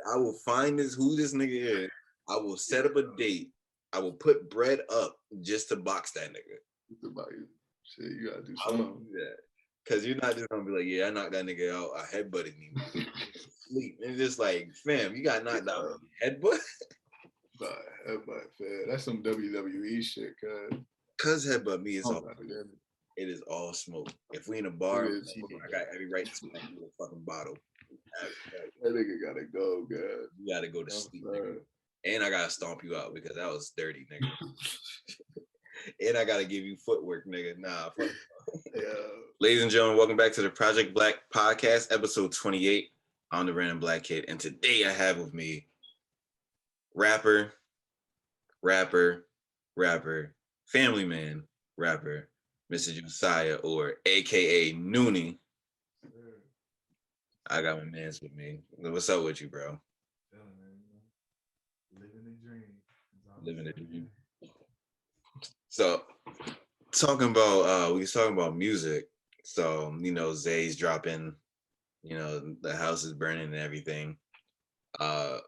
I will find who this nigga is. I will set up a date. I will put bread up just to box that nigga. Shit, you gotta do I'm gonna something. do that. Cause you're not just gonna be like, yeah, I knocked that nigga out. I headbutted me. Sleep. It's just like, fam, you got knocked out. Headbutt? Nah, headbutt, man. That's some WWE shit, Cause headbutt me is all. It is all smoke. If we in a bar, I got every right to smack you with a fucking bottle. That nigga gotta go, God. You gotta go to sleep, nigga. And I gotta stomp you out because that was dirty, nigga. And I gotta give you footwork, nigga. Nah, fuck. Yeah. Ladies and gentlemen, welcome back to the Project Black Podcast, episode 28. I'm the Random Black Kid, and today I have with me rapper, family man, rapper, Mr. Josiah, or AKA Noonie. I got my mans with me. What's up with you, bro? Living the dream. Living the dream. So, we was talking about music. So, Zay's dropping, the house is burning and everything. I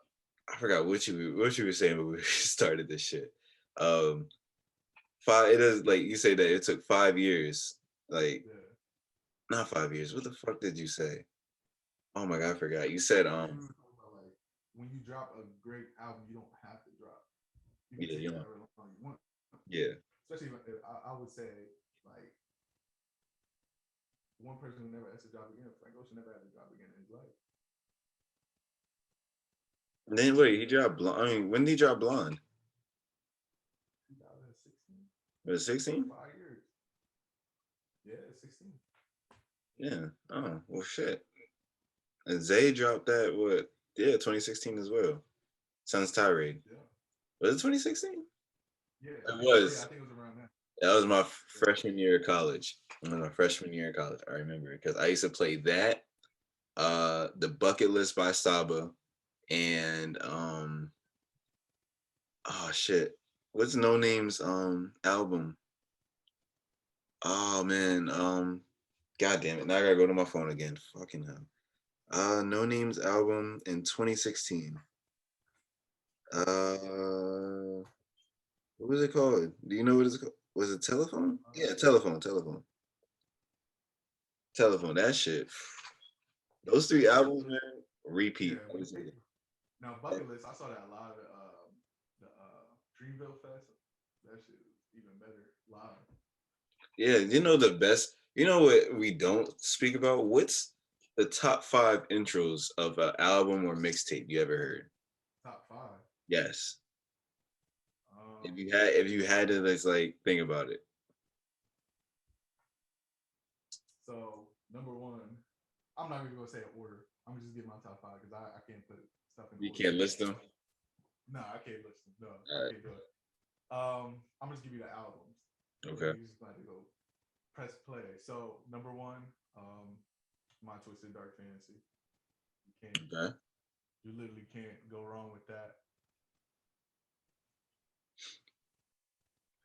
forgot what you were saying when we started this shit. It is like you say that it took 5 years. Like, not 5 years. What the fuck did you say? Oh my god, I forgot. You said when you drop a great album, you don't have to drop. You can take however long you want. Yeah. Especially I would say like one person who never has to drop again, Frank Ocean never had to drop again in his life. And then wait, he dropped Blonde. I mean, when did he drop Blonde? 2016. Was it 16? 5 years. Yeah, 16. Yeah. Oh, well, shit. And Zay dropped that, 2016 as well. Sun's Tirade. Yeah. Was it 2016? Yeah. It was. Yeah, I think it was around that. That was my freshman year of college. I remember because I used to play that, the Bucket List by Saba, and oh shit, what's No Name's album? Oh man, god damn it, now I gotta go to my phone again. Fucking hell. No Name's album in 2016. What was it called? Do you know what it's called? Was it Telephone? Yeah, Telephone. That shit. Those 3 albums, man, repeat. Yeah, now Bucket List, I saw that a lot of the Dreamville Fest. That shit was even better live. Yeah, the best. You know what we don't speak about? What's the top 5 intros of an album or mixtape you ever heard? Top 5. Yes. If you had to, let's like think about it. So number 1, I'm not even gonna say an order. I'm gonna just give my top 5 because I can't put stuff in. You order. can't list them. No, I can't list them. No, I can't do it. I'm just give you the albums. Okay. You just got to go press play. So number 1, My Twisted Dark Fantasy. You can't. Okay. You literally can't go wrong with that.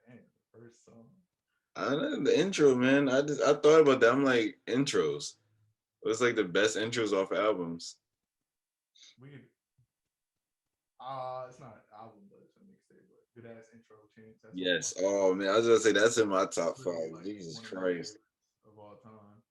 Damn, the first song. I know the intro, man. I thought about that. I'm like intros. What's like the best intros off albums? We could. It's not an album, but it's a mixtape. But good ass intro chance. Yes. Oh man, I was gonna say that's in my top 5. Like Jesus Christ. Of all time.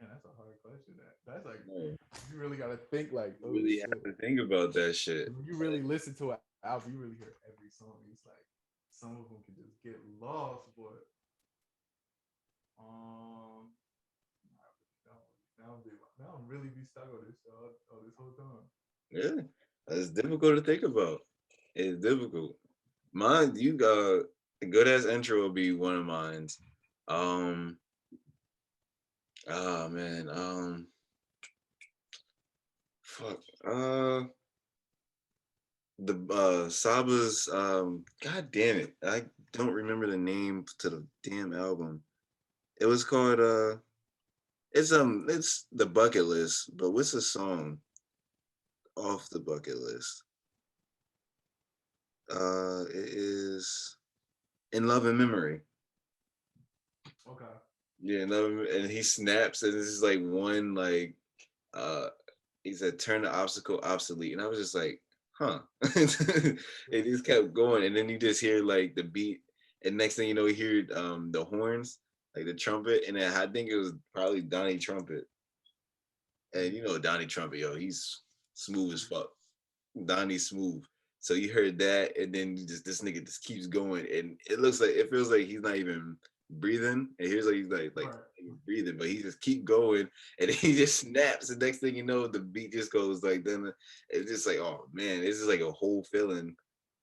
Man, that's a hard question. That's like you really gotta think like. You really have to think about that shit. When you really listen to an album, you really hear every song. It's like some of them can just get lost, but now I'm really be stuck on this this whole time. Yeah, it's difficult to think about. It's difficult. Mine, you got a good ass intro will be one of mine. Oh man. Fuck. The Saba's god damn it. I don't remember the name to the damn album. It was called it's the Bucket List, but what's the song off the Bucket List? It is In Love and Memory. Okay. Yeah, no, and he snaps, and this is like one like he said turn the obstacle obsolete, and I was just like, huh. It just kept going, and then you just hear like the beat, and next thing you know, you hear the horns, like the trumpet, and then I think it was probably Donnie Trumpet, and you know Donnie Trumpet, yo, he's smooth as fuck. Donnie's smooth. So you heard that, and then you just this nigga just keeps going, and it feels like he's not even breathing. And here's like he's like Right. he's breathing, but he just keep going, and then he just snaps. The next thing you know, the beat just goes like then it's just like oh man, this is like a whole feeling.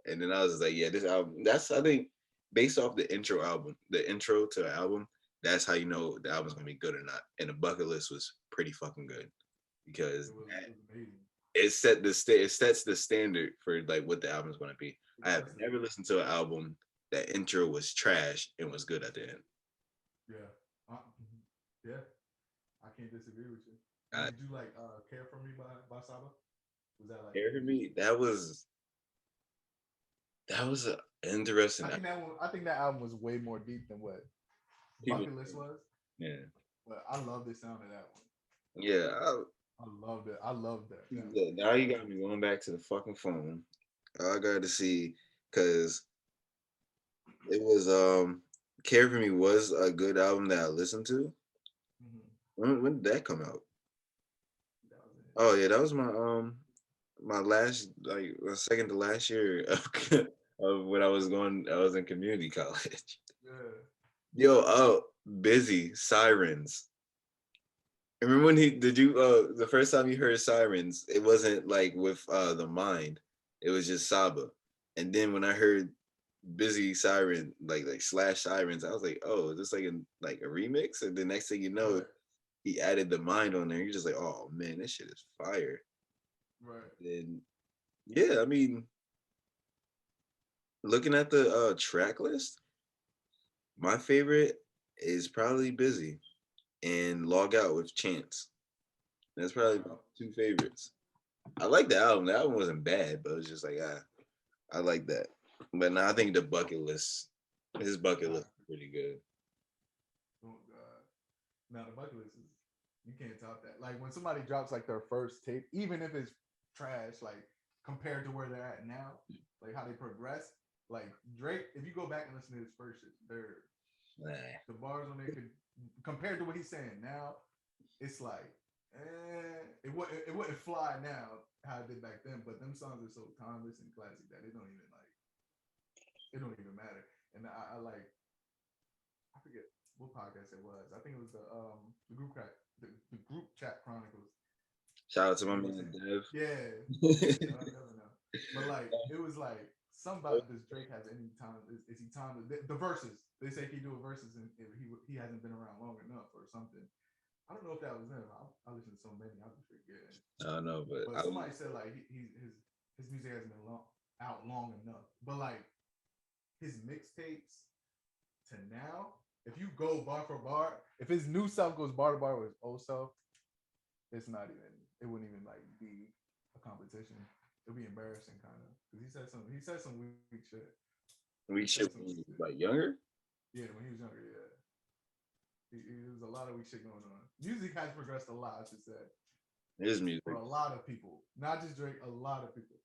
And then I was just like, yeah, this album. That's I think based off the intro to the album, that's how you know the album's gonna be good or not. And the bucket list was pretty fucking good because It was amazing. it sets the standard for like what the album's going to be. I have never listened to an album that intro was trash and was good at the end. Yeah, yeah, I can't disagree with you. Did you like "Care for Me" by Saba? Was that like Care for Me? That was a interesting. I think that album was way more deep than what Bucket List was. Yeah, but I love the sound of that one. Yeah, I loved it. I loved that. Look, now you got me going back to the fucking phone. I got to see because it was Care for Me was a good album that I listened to. When did that come out? Oh yeah, that was my last like second to last year of when I was in community college. Yo, Busy Sirens. Remember when the first time you heard Sirens, it wasn't like with the Mind. It was just Saba. And then when I heard Busy Siren, like slash Sirens, I was like, oh, is this like a remix? And the next thing you know, he added the Mind on there. You're just like, oh man, this shit is fire. Right. And yeah, I mean, looking at the track list, my favorite is probably Busy and Log Out with Chance. That's probably my two favorites. I like the album. The album wasn't bad, but it was just like I like that. But now I think his bucket list is pretty good. Oh god. Now the bucket list is you can't top that. Like when somebody drops like their first tape, even if it's trash, like compared to where they're at now, like how they progress. Like Drake, if you go back and listen to his first shit, the bars on there could compared to what he's saying now, it's like it wouldn't fly now how it did back then. But them songs are so timeless and classic that it don't even matter. And I like I forget what podcast it was. I think it was the group chat chronicles. Shout out to my man Dev. Yeah. But like it was like something about does Drake has any time? Is he time the verses? They say he do a verses and he hasn't been around long enough or something. I don't know if that was him. I listen to so many, I just forget. I don't know, but somebody said like his music hasn't been out long enough. But like his mixtapes to now, if you go bar for bar, if his new self goes bar to bar with his old self, it wouldn't even like be a competition. It'd be embarrassing kind of because he said some weak shit. Weak shit when he was like younger? Yeah, when he was younger, yeah. There's a lot of weak shit going on. Music has progressed a lot, I should say. His music. For a lot of people. Not just Drake, a lot of people.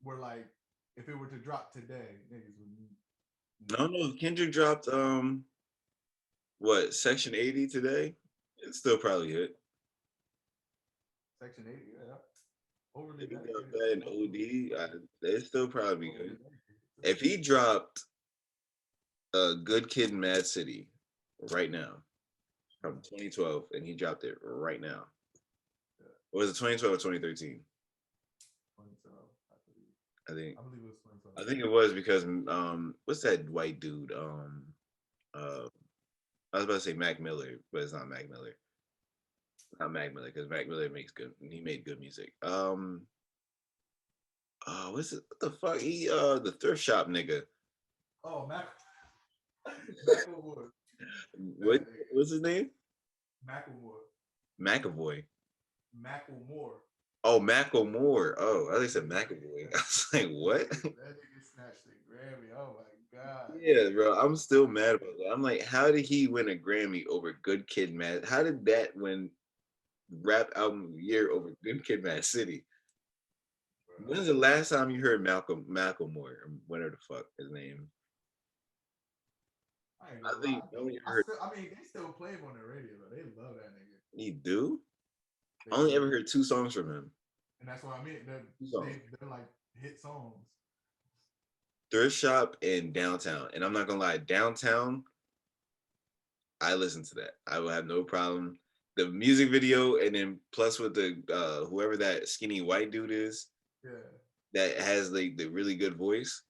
Were like, if it were to drop today, niggas would No, Kendrick dropped what, Section 80 today? It's still probably hit. Section 80, yeah. Overly that in OD, they'd still probably be good. If he dropped Good Kid, Mad City right now from 2012, and he dropped it right now, or was it 2012 or 2013? 2012, I think. I believe it was 2012. I think it was because what's that white dude? I was about to say Mac Miller, but it's not Mac Miller. Not Mac Miller, because Mac Miller he made good music. What's it? What the fuck? He the thrift shop nigga. Oh, Macklemore. What's his name? McAvoy. Oh, Macklemore. Oh, I think said McAvoy. I was like, what? That nigga snatched the Grammy. Oh my God. Yeah, bro. I'm still mad about that. I'm like, how did he win a Grammy over Good Kid, Mad? How did that win rap album of the year over Good Kid, Mad City? When's the last time you heard Macklemore or whatever the fuck his name? I ain't I gonna think lie. I only heard I mean, they still play him on the radio, but they love that nigga. he do. They I only do. ever heard 2 songs from him. And that's what I mean. Songs. They're like hit songs. Thrift Shop and Downtown. And I'm not gonna lie, Downtown, I listen to that. I will have no problem. The music video, and then plus with the whoever that skinny white dude is, Yeah. that has like the really good voice.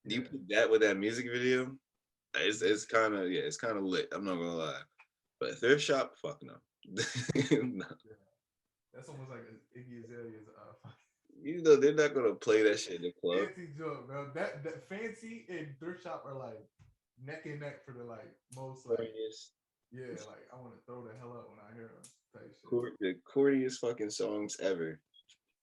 Yeah. You put that with that music video, it's kind of it's kind of lit. I'm not gonna lie, but Thrift Shop, fuck no. No. Yeah. That's almost like Iggy Azalea's You know they're not gonna play that shit in the club. fancy joke, bro. That fancy and Thrift Shop are like neck and neck for the like most like yeah, like I want to throw the hell up when I hear them type shit. The corniest fucking songs ever.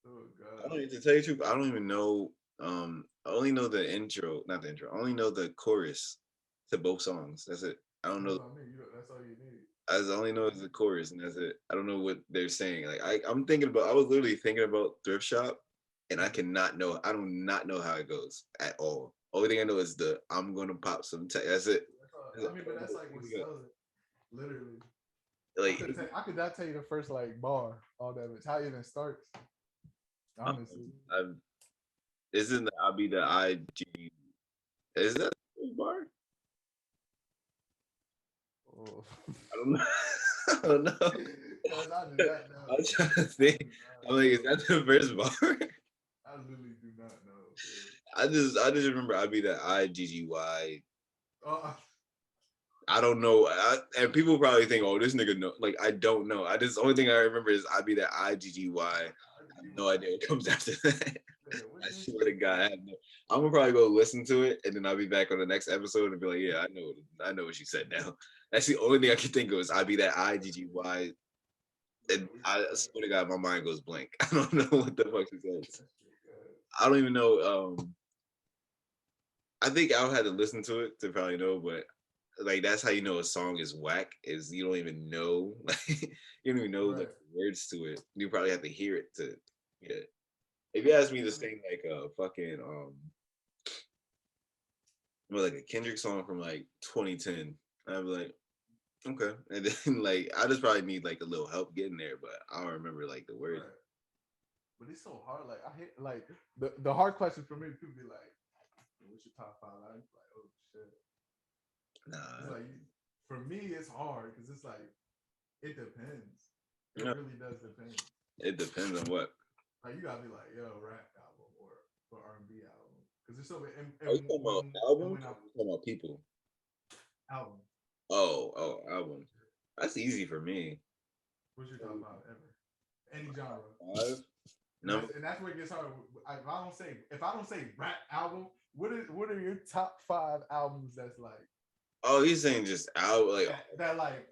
Oh I god. don't even, to tell you the truth, I don't even know. I only know the intro, not the intro. I only know the chorus to both songs. That's it. I don't know. That's what I mean. That's all you need. I only know is the chorus, and that's it. I don't know what they're saying. Like I'm thinking about. I was literally thinking about Thrift Shop, and I cannot know. I do not know how it goes at all. Only thing I know is the I'm gonna pop some. That's it. I mean, but that's like what sells it. Literally. Like I could not tell you the first like bar, all that. It's how it even starts. Honestly. Isn't the I'll be the IG? Is that the bar? Oh. I don't know. I don't know. I'm trying to think. I'm like, is that the first bar? I literally do not know. I just remember I'd be the IGGY. Oh. I don't know. And people probably think, oh, this nigga know. Like, I don't know. The only thing I remember is I'd be the IGGY. I have no idea what comes after that. I swear to God, I'm gonna probably go listen to it, and then I'll be back on the next episode and be like, yeah, I know what she said now. That's the only thing I can think of is I'd be that IGGY. And I swear to God, my mind goes blank. I don't know what the fuck she says. I don't even know. I think I'll have to listen to it to probably know, but like that's how you know a song is whack, is you don't even know, like you don't even know the words to it. You probably have to hear it to get it. If you ask me to sing like a fucking like a Kendrick song from like 2010, I'd be like, okay. And then like I just probably need like a little help getting there, but I don't remember like the words. Right. But it's so hard. Like I hate like the hard question for me, people be like, what's your top 5? I'm like, oh shit. Nah. It's like for me, it's hard because it's like it depends. It really does depend. It depends on what. Like you gotta be like, yo, rap album or R&B album. Because there's so many. Are you talking about albums? Or are you talking about people? Album. Oh, album. That's easy for me. What's your top 5 ever? Any genre. 5? No. And that's where it gets hard. If I don't say rap album, what are your top 5 albums that's like? Oh, he's saying just out like that like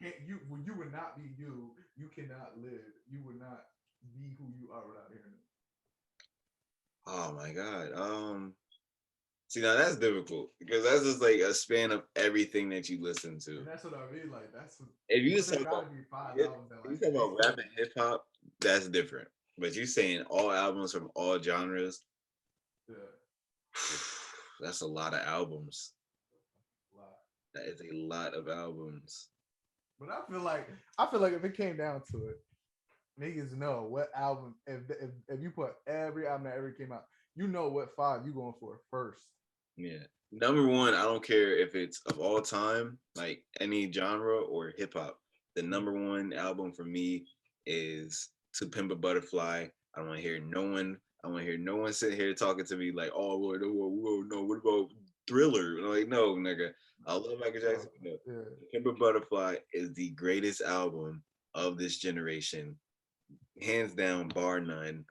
you would not be you. You cannot live. You would not be who you are without hearing it. Oh my God. See now that's difficult because that's just like a span of everything that you listen to. And that's what I mean. Like that's what, if you talk about rap and hip hop, that's different. But you're saying all albums from all genres. Yeah. That's a lot of albums. That is a lot of albums. But I feel like if it came down to it, niggas know what album. If you put every album that ever came out, you know what 5 you going for first. Yeah. Number 1, I don't care if it's of all time, like any genre or hip hop. The number 1 album for me is To Pimp a Butterfly. I don't want to hear no one. I want to hear no one sitting here talking to me like, oh, whoa, no, what about Thriller? I'm like, no, nigga. I love Michael Jackson. No. Yeah. Pimp a Butterfly is the greatest album of this generation. Hands down, bar none.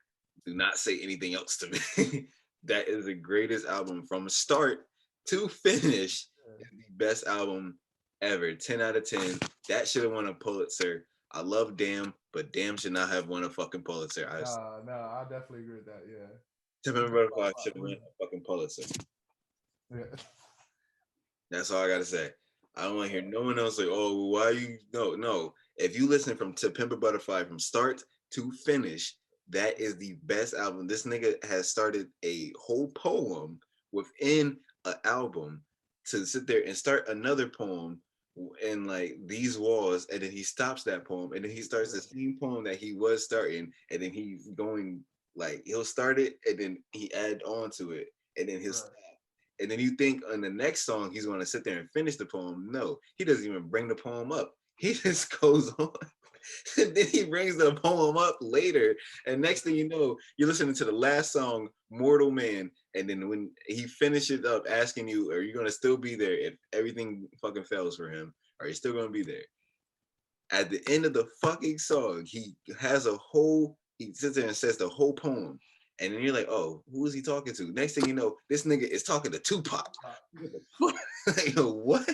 Do not say anything else to me. That is the greatest album from start to finish. It's the best album ever. 10 out of 10. That should have won a Pulitzer. I love Damn, but Damn should not have won a fucking Pulitzer. No, I definitely agree with that. Yeah. To Pimp a Butterfly should have won a fucking Pulitzer. Yeah. That's all I gotta say. I don't want to hear no one else like, oh, why you no. If you listen from To Pimp a Butterfly from start to finish, that is the best album. This nigga has started a whole poem within an album to sit there and start another poem in like these walls, and then he stops that poem, and then he starts the same poem that he was starting, and then he's going like he'll start it, and then he add on to it, and then he'll stop. And then you think on the next song he's going to sit there and finish the poem. No, he doesn't even bring the poem up. He just goes on. And then he brings the poem up later. And next thing you know, you're listening to the last song, Mortal Man. And then when he finishes up asking you, are you going to still be there if everything fucking fails for him? Are you still going to be there? At the end of the fucking song, he sits there and says the whole poem. And then you're like, oh, who is he talking to? Next thing you know, this nigga is talking to Tupac. Like, what?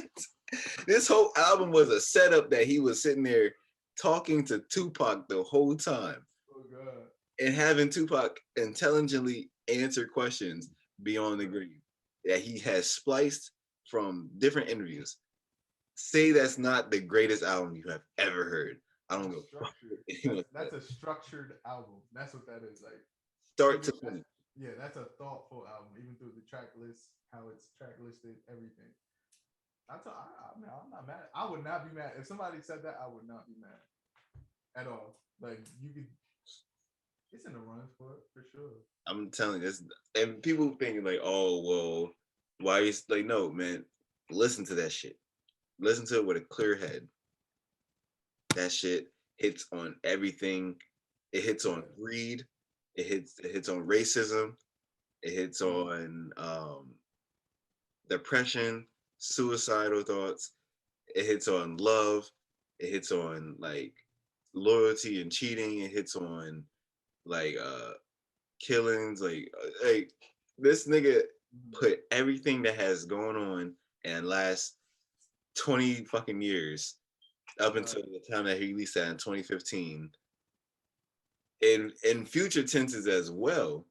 This whole album was a setup that he was sitting there talking to Tupac the whole time. Oh, God. And having Tupac intelligently answer questions beyond the grave that he has spliced from different interviews. Say that's not the greatest album you have ever heard. I don't know. That's a structured album. That's what that is. Like start to finish. Yeah, that's a thoughtful album, even through the track list, how it's track listed, everything. I'm not mad. I would not be mad if somebody said that. I would not be mad at all. Like you could, it's in the runs for sure. I'm telling you this, and people thinking like, oh well, why you like? No, man, listen to that shit. Listen to it with a clear head. That shit hits on everything. It hits on greed. It hits on racism. It hits on depression, suicidal thoughts. It hits on love. It hits on like loyalty and cheating. It hits on like killings. Like this nigga put everything that has gone on in the last 20 fucking years up until the time that he released that in 2015 in future tenses as well.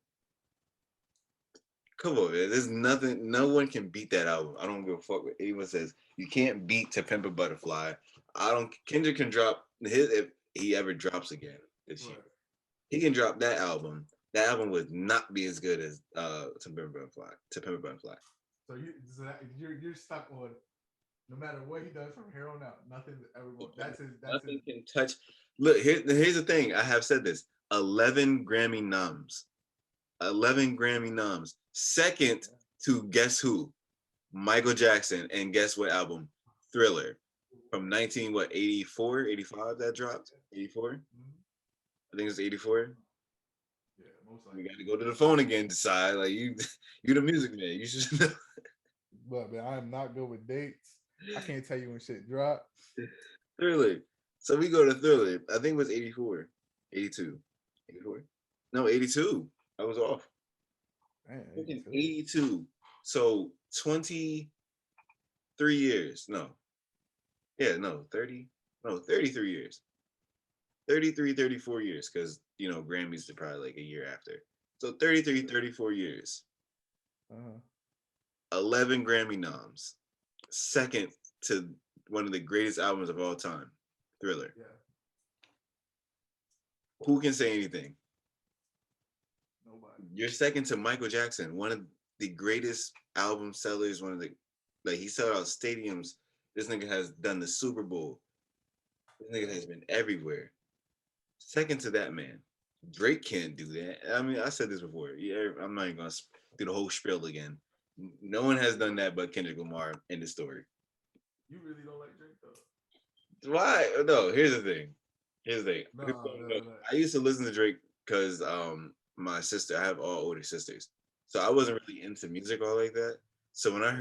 Come on, man. There's nothing, no one can beat that album. I don't give a fuck what anyone says. You can't beat To Pimp a Butterfly. Kendrick can drop his, if he ever drops again this year. He can drop that album. That album would not be as good as To Pimp a Butterfly. So you're stuck on no matter what he does from here on out, nothing ever going. Nothing can touch. Look, here's the thing. I have said this. 11 Grammy noms. 11 Grammy noms. Second to guess who? Michael Jackson. And guess what album? Thriller. From 84, 85 that dropped? 84? Mm-hmm. I think it's 84. Yeah, most likely. We got to go to the phone again, decide. Like you the music man. You should know. But man, I am not good with dates. I can't tell you when shit dropped. Thriller. So we go to Thriller. I think it was 84. 82. 84? No, 82. I was off. Man, 82. So 23 years. No. Yeah, no, 30. No, 33 years. 33, 34 years, because Grammys are probably like a year after. So 33, 34 years. 11 Grammy noms. Second to one of the greatest albums of all time, Thriller. Yeah. Who can say anything? Nobody. You're second to Michael Jackson, one of the greatest album sellers, he sold out stadiums. This nigga has done the Super Bowl. This nigga has been everywhere. Second to that man. Drake can't do that. I mean, I said this before. Yeah, I'm not even gonna do the whole spiel again. No one has done that but Kendrick Lamar in the story. You really don't like Drake though? Why? No, here's the thing. No. I used to listen to Drake because my sister, I have all older sisters. So I wasn't really into music all like that. So when I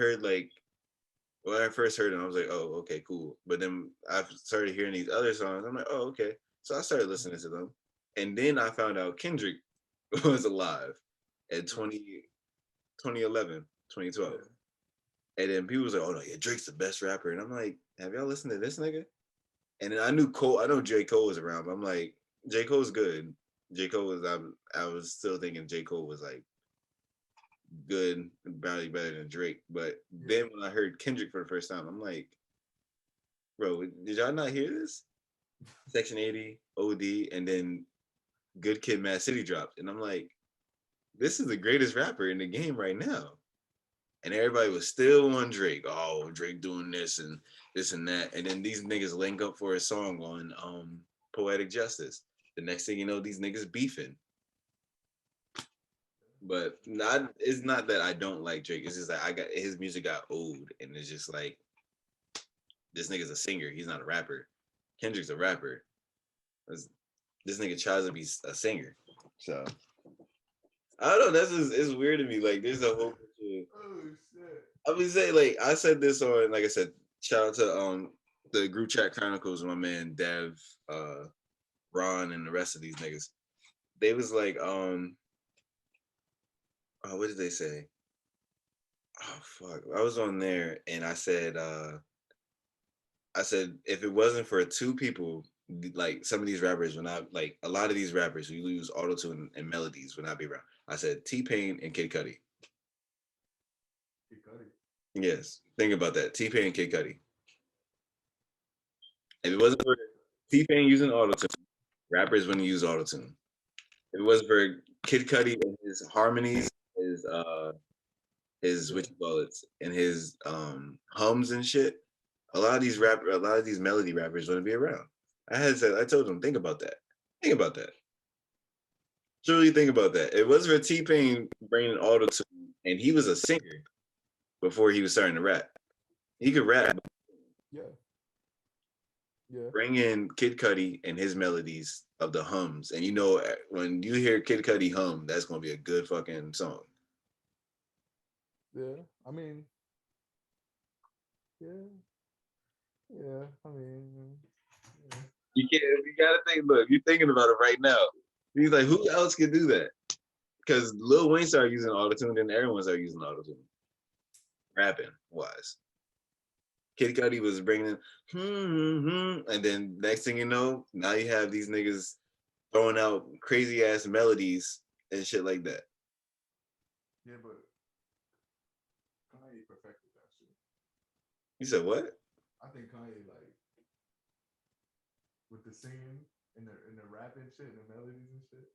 first heard him, I was like, oh, okay, cool. But then I started hearing these other songs. I'm like, oh, okay. So I started listening to them. And then I found out Kendrick was alive in 2011, 2012. And then people was like, oh no, yeah, Drake's the best rapper. And I'm like, have y'all listened to this nigga? And then I know J. Cole was around, but I'm like, J. Cole's good. I was still thinking J. Cole was like good, probably better than Drake. But then when I heard Kendrick for the first time, I'm like, bro, did y'all not hear this? Section 80, OD, and then Good Kid, Mad City dropped, and I'm like, this is the greatest rapper in the game right now. And everybody was still on Drake. Oh, Drake doing this and that. And then these niggas link up for a song on Poetic Justice. The next thing you know, these niggas beefing. But it's not that I don't like Drake. It's just that his music got old, and it's just like, this nigga's a singer. He's not a rapper. Kendrick's a rapper. This nigga tries to be a singer. So I don't know. It's weird to me. Like, there's a whole bunch of, oh shit. I would say, like, I said this on, like I said, shout out to the group chat chronicles, my man Dev, Ron, and the rest of these niggas. They was like, what did they say? Oh fuck. I was on there and I said if it wasn't for two people, like some of these rappers would not, like a lot of these rappers who use auto-tune and melodies would not be around. I said T-Pain and Kid Cudi. Kid Cudi. Yes. Think about that. T-Pain and Kid Cudi. If it wasn't for T-Pain using auto-tune, rappers wouldn't use auto-tune. If it wasn't for Kid Cudi and his harmonies, his what you call it, and his hums and shit, a lot of these melody rappers wouldn't be around. I told them, think about that. Think about that. Truly think about that. It wasn't for T-Pain bringing auto-tune, and he was a singer before he was starting to rap. He could rap. Yeah. Yeah. Bring in Kid Cudi and his melodies of the hums, and you know, when you hear Kid Cudi hum, that's gonna be a good fucking song. Yeah, I mean, yeah, I mean, yeah. You gotta think. Look, you're thinking about it right now. He's like, who else can do that? Because Lil Wayne started using autotune, and everyone started using autotune, rapping wise. Kid Cudi was bringing in, and then next thing you know, now you have these niggas throwing out crazy ass melodies and shit like that. Yeah, but Kanye perfected that shit. You said what? I think Kanye, like, with the singing and the rapping shit and the melodies and shit.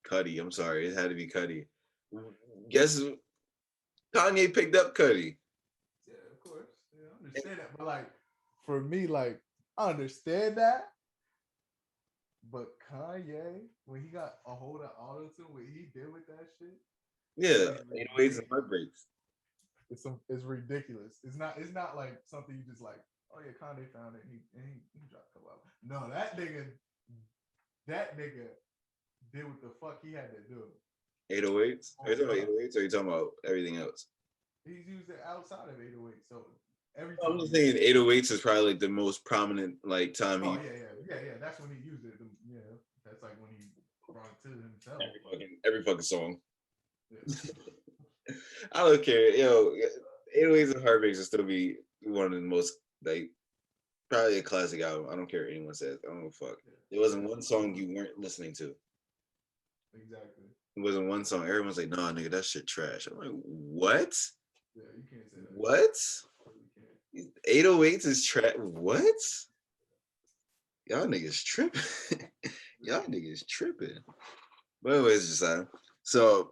Cudi, I'm sorry, it had to be Cudi. Guess Kanye picked up Cudi. Yeah, of course. Yeah, I understand that, but like, for me, like, I understand that. But Kanye, when he got a hold of auto-tune, what he did with that shit. Yeah, 808s and heartbreaks. It's ridiculous. It's not like something you just like, oh yeah, Kanye found it and he dropped a couple out. No, that nigga did what the fuck he had to do. 808s? Are you talking about 808s or are you talking about everything else? He's used it outside of 808. So I'm just saying 808s is probably like the most prominent like time he. Oh yeah. That's when he used it. Yeah, that's like when he brought it to himself. Every fucking song. Yeah. I don't care. Yo, 808s and heartbreaks will still be one of the most, like, probably a classic album. I don't care what anyone says. I don't give a fuck. There wasn't one song you weren't listening to. Exactly. It wasn't one song. Everyone's like, nah, nigga, that shit trash. I'm like, what? Yeah, you can't say that. What? 808s is trash. What? Y'all niggas tripping. Y'all niggas tripping. But anyways, just so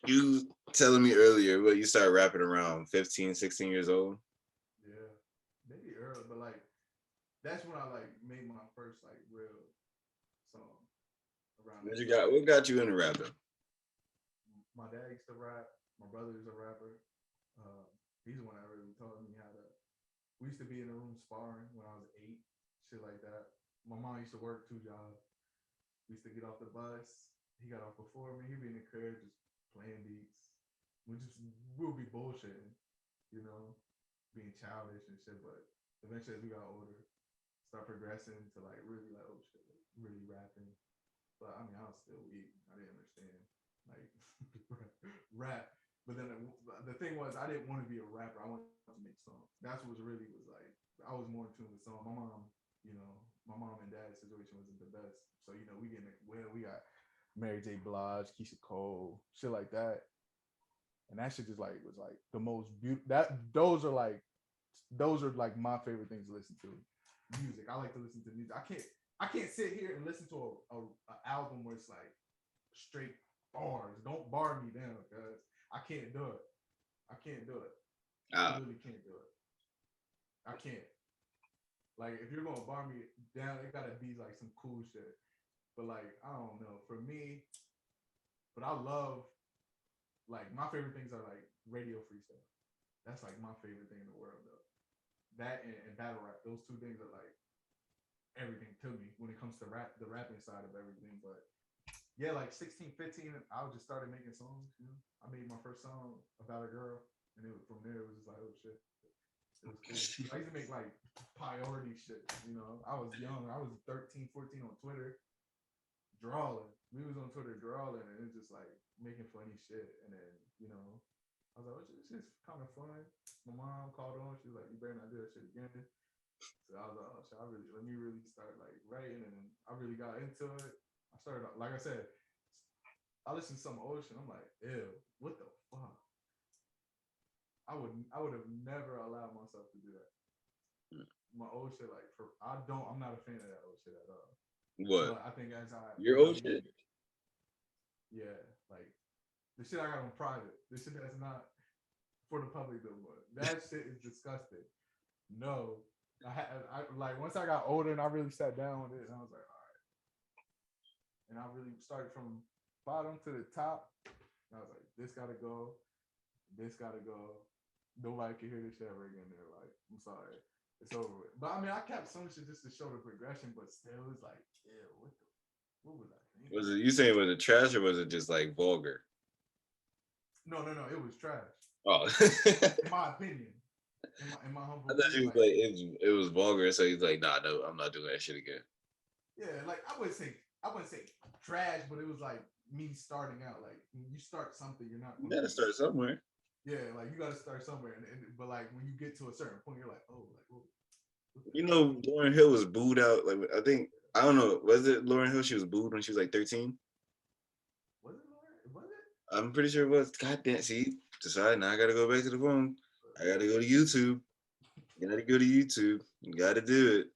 you telling me earlier, well, you started rapping around 15, 16 years old? Yeah, maybe early, but like that's when I like made my first like real song. Around what got you into rapping? My dad used to rap. My brother is a rapper. He's the one that really taught me how to. We used to be in the room sparring when I was 8, shit like that. My mom used to work 2 jobs. We used to get off the bus. He got off before me. He'd be in the crib just playing beats. We'll be bullshitting, you know, being childish and shit. But eventually, as we got older, start progressing to like really like, oh shit, really rapping. But I mean, I was still weak. I didn't understand like rap. But then the thing was, I didn't want to be a rapper. I wanted to make songs. That's what really was like. I was more in tune with songs. My mom and dad's situation wasn't the best. So, you know, we got Mary J. Blige, Keisha Cole, shit like that. And that shit just like was like the most beautiful. Those are like my favorite things to listen to. Music. I like to listen to music. I can't sit here and listen to a album where it's like straight bars. Don't bar me down, because I can't do it. I can't do it. I really can't do it. I can't. Like, if you're gonna bar me down, it gotta be like some cool shit. But like, I don't know. For me, but I love, like, my favorite things are like radio freestyle. That's like my favorite thing in the world, though. That and battle rap. Those two things are like everything to me when it comes to rap, the rapping side of everything. But yeah, like 16, 15, I just started making songs. You know, I made my first song about a girl, and from there it was just like, oh shit, it was cool. I used to make like priority shit. You know, I was young. I was 13, 14 on Twitter, drawing. We was on Twitter drawing, and it's just like making funny shit. And then, you know, I was like, oh, this is kind of fun. My mom called on. She was like, you better not do that shit again. So I was like, oh, shit, let me really start like writing, and I really got into it. I started, like I said, I listened to some old shit. I'm like, ew, what the fuck? I would have never allowed myself to do that. My old shit, like, I'm not a fan of that old shit at all. What? But I think your old shit? Yeah, like the shit I got on private. The shit that's not for the public no more. That shit is disgusting. No. I like, once I got older and I really sat down with it, and I was like, all right. And I really started from bottom to the top. And I was like, this gotta go. This gotta go. Nobody can hear this shit ever again. They're like, I'm sorry. It's over with. But I mean, I kept some shit just to show the progression, but still it's like, ew, what was I thinking? Was it, you saying, was it trash or was it just like vulgar? No, it was trash. Oh. In my opinion. In my humble I thought opinion, you was like it was vulgar, so he's like, nah, no, I'm not doing that shit again. Yeah, like I wouldn't say trash, but it was like me starting out. Like, when you start something, you're not. You gotta start somewhere. Yeah, like you gotta start somewhere, but like when you get to a certain point, you're like, oh, like, oh. You know, Lauryn Hill was booed out. Like, I think, I don't know, was it Lauryn Hill? She was booed when she was like 13. Was it Lauryn? Was it? I'm pretty sure it was. God damn, see, decided now I gotta go back to the phone. I gotta go to YouTube. You gotta go to YouTube. You gotta do it.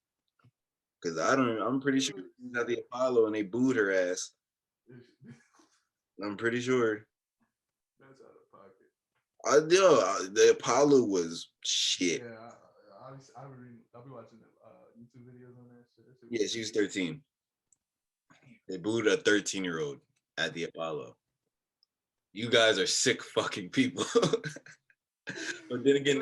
Cause I'm pretty sure she was at the Apollo and they booed her ass. I'm pretty sure. That's out of pocket. The Apollo was shit. Yeah, I'll be watching YouTube videos on that shit. Yeah, she was 13. They booed a 13-year-old at the Apollo. You guys are sick fucking people. But then again,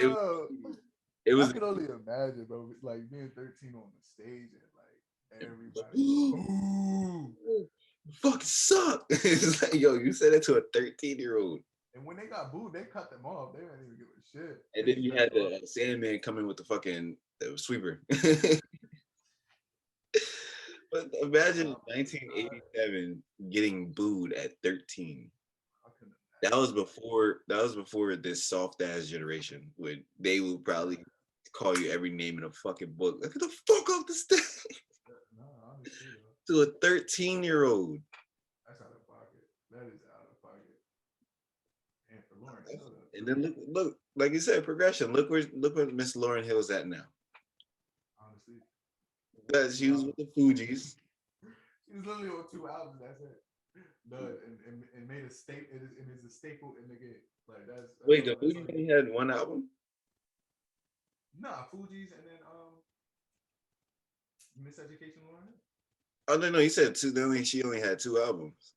it was. I can only imagine, bro. Like being 13 on the stage and like everybody. Ooh, fucking suck. It's like, yo, you said that to a 13-year-old. And when they got booed, they cut them off. They didn't even give a shit. And then you had the Sandman coming with the fucking sweeper. But imagine 1987 getting booed at 13. That was before this soft ass generation when they would probably call you every name in a fucking book. Like, get the fuck off the stage. No, honestly, to a 13-year-old. That's out of pocket. That is out of pocket. And for Lauryn Hill, and then look, like you said, progression. Look where Miss Lauryn Hill's at now. Honestly, because she was with the Fugees. She was literally on 2 albums. That's it. And made a staple. It is a staple in the game. Like that's wait, the Fugees only had 1 album? Nah, Fugees and then Miseducation Lauryn. Oh no, he said 2. She only had 2 albums.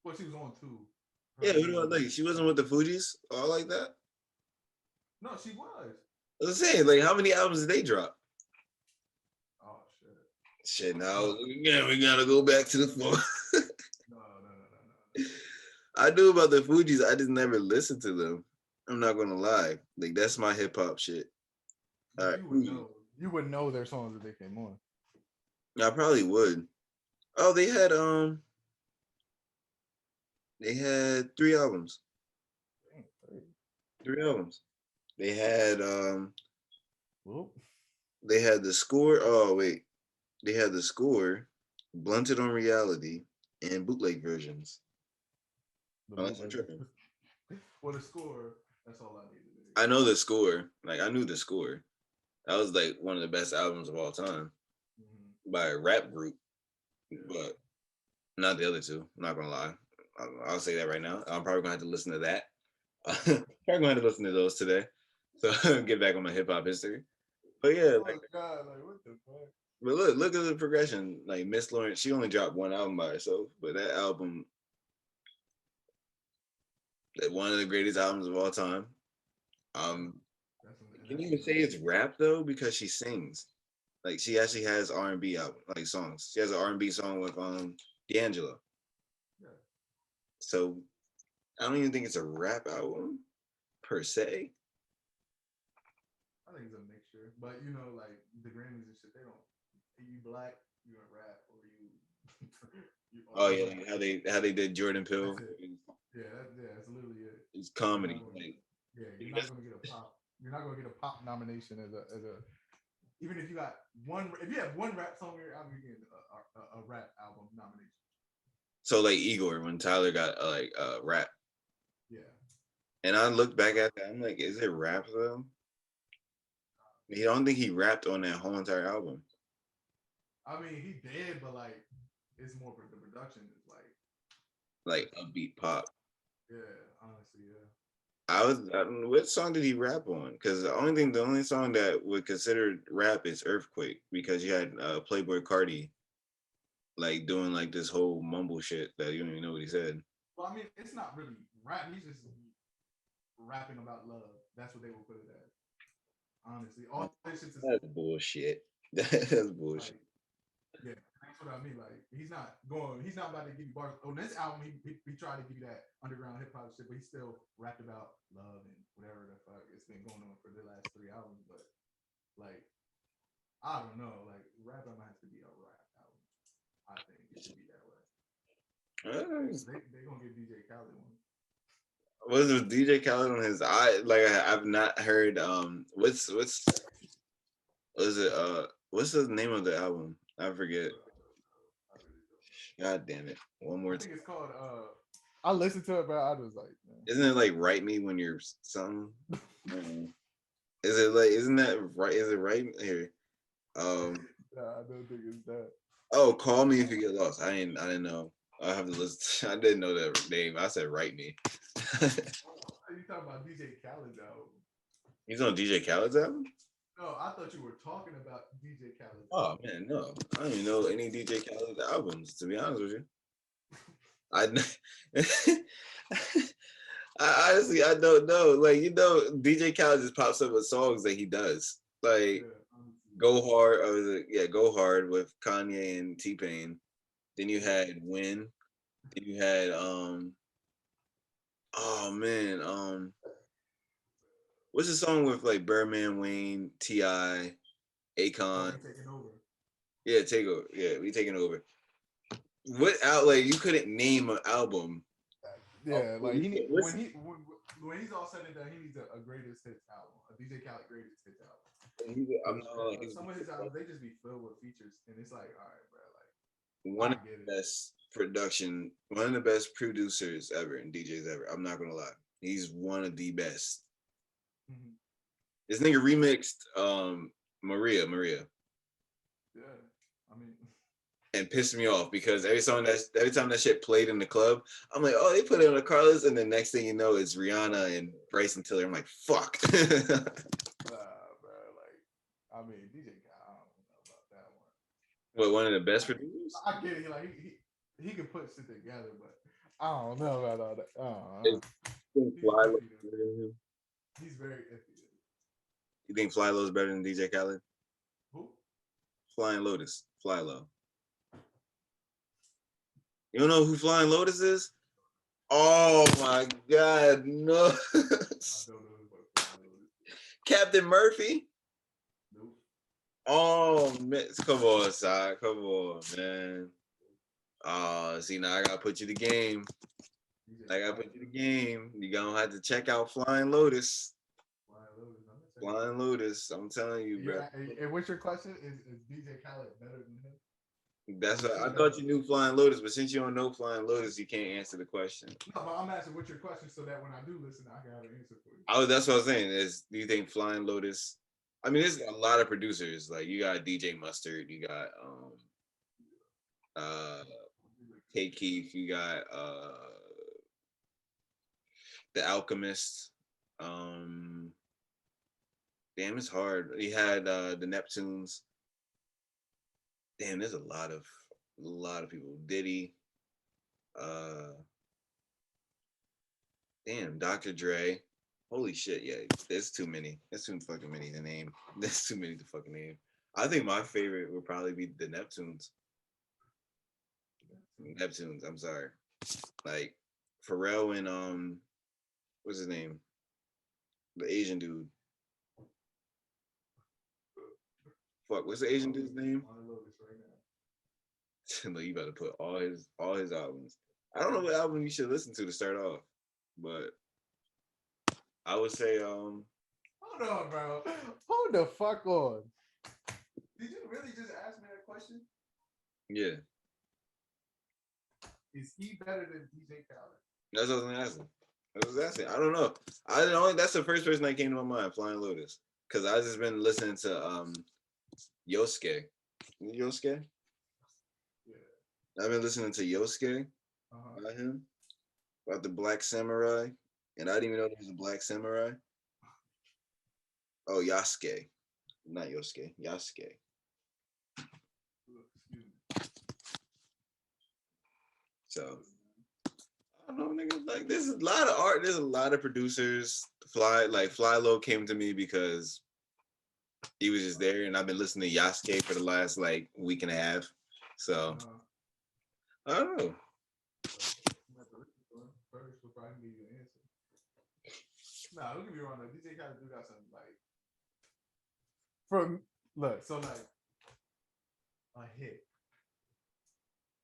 Well, she was on 2. Yeah, what do I like? She wasn't with the Fugees all like that. No, she was. I was saying, like, how many albums did they drop? Oh shit. Shit, now again, we gotta go back to the floor. No. I knew about the Fugees. I just never listened to them. I'm not gonna lie. Like, that's my hip hop shit. All right. You would know their songs if they came on. I probably would. Oh, they had 3 albums. 3 albums. They had they had the score. Oh wait, they had the score, Blunted on Reality, and bootleg versions. Unless I'm tripping. Well, the score, that's all I needed. I know the score. Like, I knew the score. That was like one of the best albums of all time by a rap group, but not the other two. I'm not gonna lie. I'll say that right now. I'm probably gonna have to listen to that. Probably gonna have to listen to those today. So get back on my hip hop history. But yeah, oh like, God, like what the fuck? But look at the progression. Like Miss Lawrence, she only dropped one album by herself, but that album, one of the greatest albums of all time. Can you even say it's rap though? Because she sings. Like she actually has R&B album, like songs. She has an R&B song with D'Angelo. Yeah. So I don't even think it's a rap album per se. I think it's a mixture, but you know, like the Grammys and shit, they don't. You black, you a rap, or you. Oh yeah, like how they did Jordan Peele. Yeah, it's literally it. It's comedy. You're not gonna get a pop. You're not gonna get a pop nomination as a. Even if you got one, if you have one rap song in your album, you get a rap album nomination. So like Igor, when Tyler got rap. Yeah. And I looked back at that, I'm like, is it rap though? I don't think he rapped on that whole entire album. I mean, he did, but like, it's more for the production is like upbeat pop. Yeah, honestly, yeah. What song did he rap on? Because the only song that would consider rap is Earthquake, because you had Playboy Cardi like doing like this whole mumble shit that you don't even know what he said. Well, I mean, it's not really rap. He's just rapping about love. That's what they will put it as. Honestly, all this shit is bullshit. That's bullshit. Like, yeah, that's what I mean. Like, he's not about to give you bars. On this album, he tried to give you that underground hip hop shit, but he still rapped about love and whatever the fuck it's been going on for the last 3 albums. But like, I don't know. Like, rap album has to be a rap album. I think it should be that way. They gonna give DJ Khaled one. Was it DJ Khaled on his? I've not heard. What's the name of the album? I forget. God damn it! One more. I think it's called. I listened to it, but I was like, man. Isn't it like "Write Me When You're Something"? Is it like? Isn't that right? Is it right here? Nah, I don't think it's that. Oh, Call Me If You Get Lost. I didn't know. I have to listen. I didn't know that name. I said "Write Me." Are you talking about DJ Khaled's album? He's on DJ Khaled's album? No, I thought you were talking about DJ Khaled. Oh man, no. I don't even know any DJ Khaled albums, to be honest with you. I honestly I don't know. Like, DJ Khaled just pops up with songs that he does. Like Go Hard, Go Hard with Kanye and T-Pain. Then you had Win. Then you had what's the song with like Birdman, Wayne, T.I., Akon? Taking over. Yeah, take over. Yeah, we taking over. What outlet? You couldn't name an album. Yeah, like when he's all said and done, he needs a greatest hits album, a DJ Khaled greatest hits album. Some of his albums they just be filled with features, and it's like, all right, bro, like one of the best production, one of the best producers ever and DJs ever. I'm not gonna lie, he's one of the best. Mm-hmm. This nigga remixed Maria. Yeah, I mean. And pissed me off because every time that shit played in the club, I'm like, oh, they put it on the Carlos, and the next thing you know, it's Rihanna and Bryson Tiller. I'm like, fuck. Bro, like, I mean, DJ Khaled, I don't know about that one. What, one of the best producers? I get it. Like he can put shit together, but I don't know about all that. He's very iffy. You think Fly Low is better than DJ Khaled? Who? Flying Lotus. Fly Low. You don't know who Flying Lotus is? Oh my God, no. I don't know who Captain Murphy? Nope. Oh man, come on, Si. Come on, man. See, now I gotta put you to game. You're gonna have to check out Flying Lotus. Flying Lotus. I'm telling you, bro. And what's your question? Is DJ Khaled better than him? That's what, I thought you knew Flying Lotus, but since you don't know Flying Lotus, you can't answer the question. No, but I'm asking what's your question so that when I do listen, I can have an answer for you. Oh, that's what I was saying. Is do you think Flying Lotus? I mean, there's a lot of producers. Like you got DJ Mustard, you got K Keith, you got The Alchemist. Damn, it's hard. He had the Neptunes. Damn, there's a lot of people. Diddy. Damn, Dr. Dre. Holy shit, yeah. There's too many. There's too fucking many to name. There's too many to fucking name. I think my favorite would probably be the Neptunes. Neptunes, I'm sorry. Like Pharrell and what's his name? The Asian dude. Fuck, what's the Asian dude's name? Like you better put all his albums. I don't know what album you should listen to start off, but I would say Hold on, bro. Hold the fuck on. Did you really just ask me that question? Yeah. Is he better than DJ Khaled? That's what I was asking. I don't know. That's the first person that came to my mind, Flying Lotus. Cause I just been listening to Yosuke. Yosuke? Yeah. I've been listening to Yosuke about him. About the Black Samurai. And I didn't even know there was a Black Samurai. Oh, Yasuke. Not Yosuke. Yasuke. So I don't know, nigga. Like there's a lot of art. There's a lot of producers. Fly Low came to me because he was just there, and I've been listening to Yasuke for the last like week and a half. So I don't know. Nah, don't get me wrong. Though. DJ Khaled do got something like from look. So like a hit.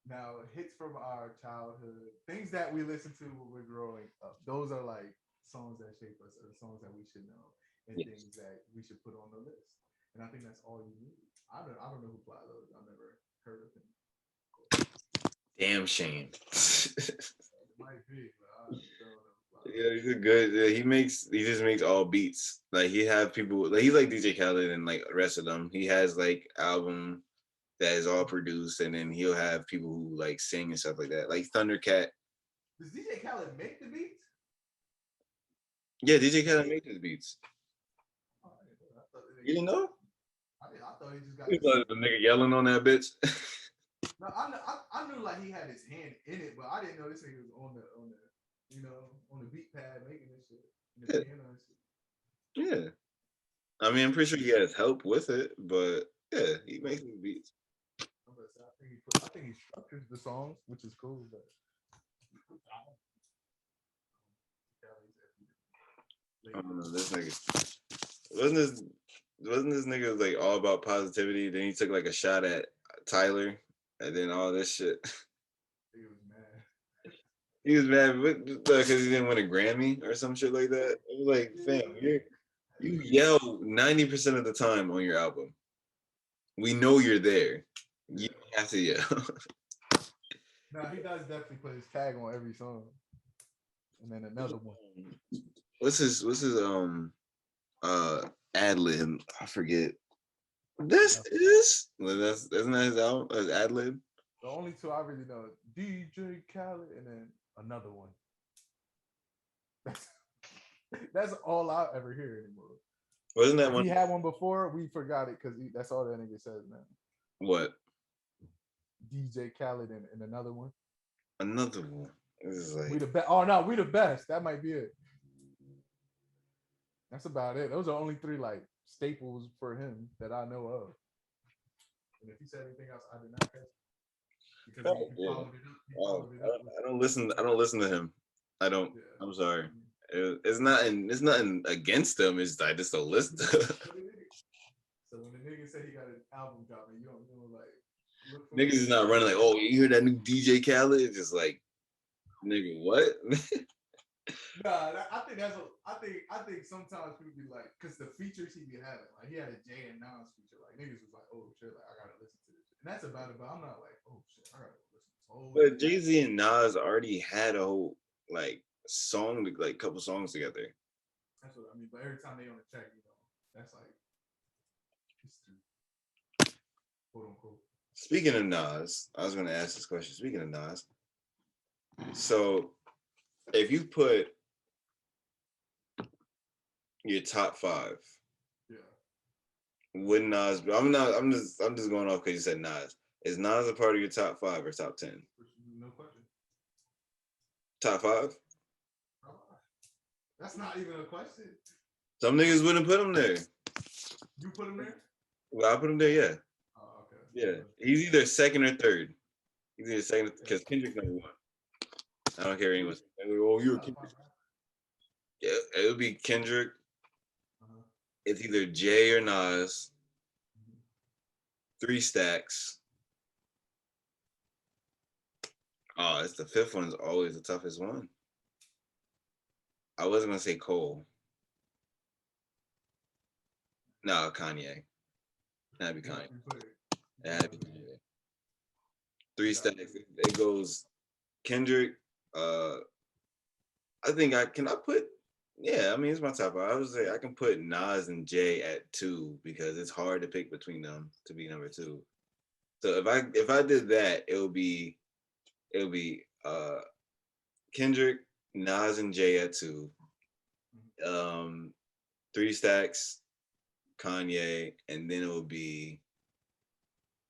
Now, hits from our childhood, things that we listened to when we're growing up. Those are like songs that shape us, or songs that we should know, and things that we should put on the list. And I think that's all you need. I don't know who Fly Low is. I've never heard of him. Damn shame. It might be, but I don't know. Yeah, he's a good. He just makes all beats. Like he have people. Like he's like DJ Khaled and like the rest of them. He has like album that is all produced, and then he'll have people who like sing and stuff like that. Like Thundercat. Does DJ Khaled make the beats? Yeah, DJ Khaled makes the beats. You didn't know? I thought he just got. You thought the nigga yelling on that bitch. No, I knew like he had his hand in it, but I didn't know this nigga was on the on the beat pad making this shit. Yeah. I mean, I'm pretty sure he has help with it, but yeah, he makes the beats. I think he structures the songs, which is cool, but I don't know, this nigga wasn't this nigga like all about positivity? Then he took like a shot at Tyler, and then all this shit. He was mad because he didn't win a Grammy or some shit like that. It was like, fam, you yell 90% of the time on your album. We know you're there. You don't have to yell. No, he does definitely put his tag on every song. And then another one. What's his ad lib? I forget. This is that's isn't that his album? His ad lib. The only two I really know is DJ Khaled and then another one. That's all I ever hear anymore. Wasn't that one? He had one before. We forgot it because that's all that nigga says now. What? DJ Khaled and another one. Another one. Like... We the best. Oh no, we the best. That might be it. That's about it. Those are only three like staples for him that I know of. And if he said anything else, I did not catch. Because he followed it up. I don't listen to him. I don't. Yeah. I'm sorry. It's nothing against him. It's I just don't listen to him. So when the nigga said he got an album dropping, you don't like. Niggas is not running like, oh, you hear that new DJ Khaled? It's just like, nigga, what? Nah, I think sometimes people be like, because the features he be having, like he had a Jay and Nas feature, like niggas was like, oh shit, like I gotta listen to this. And that's about it. But I'm not like, oh shit, I gotta listen to this whole. But Jay-Z and Nas already had a whole like song, like couple songs together. That's what I mean. But every time they on the track, that's like it's too quote unquote. Speaking of Nas, I was gonna ask this question. Speaking of Nas, so if you put your top 5, would Nas? I'm not. I'm just going off because you said Nas. Is Nas a part of your top 5 or top 10? No question. Top 5? That's not even a question. Some niggas wouldn't put him there. You put him there? Well, I put him there. Yeah. Oh, okay. Yeah. He's either second or third. He's either second because Kendrick's number 1. I don't care anyone. Oh, you're Kendrick. Yeah, it would be Kendrick. It's either Jay or Nas. 3 Stacks. Oh, it's the 5th one's always the toughest one. I wasn't gonna say Cole. No, Kanye. That'd be Kanye. That'd be Kanye. 3 Stacks. It goes Kendrick. I think I put. Yeah, I mean it's my top 5. I would say I can put Nas and Jay at 2 because it's hard to pick between them to be number 2. So if I did that, it would be Kendrick, Nas, and Jay at 2. 3 Stacks, Kanye, and then it would be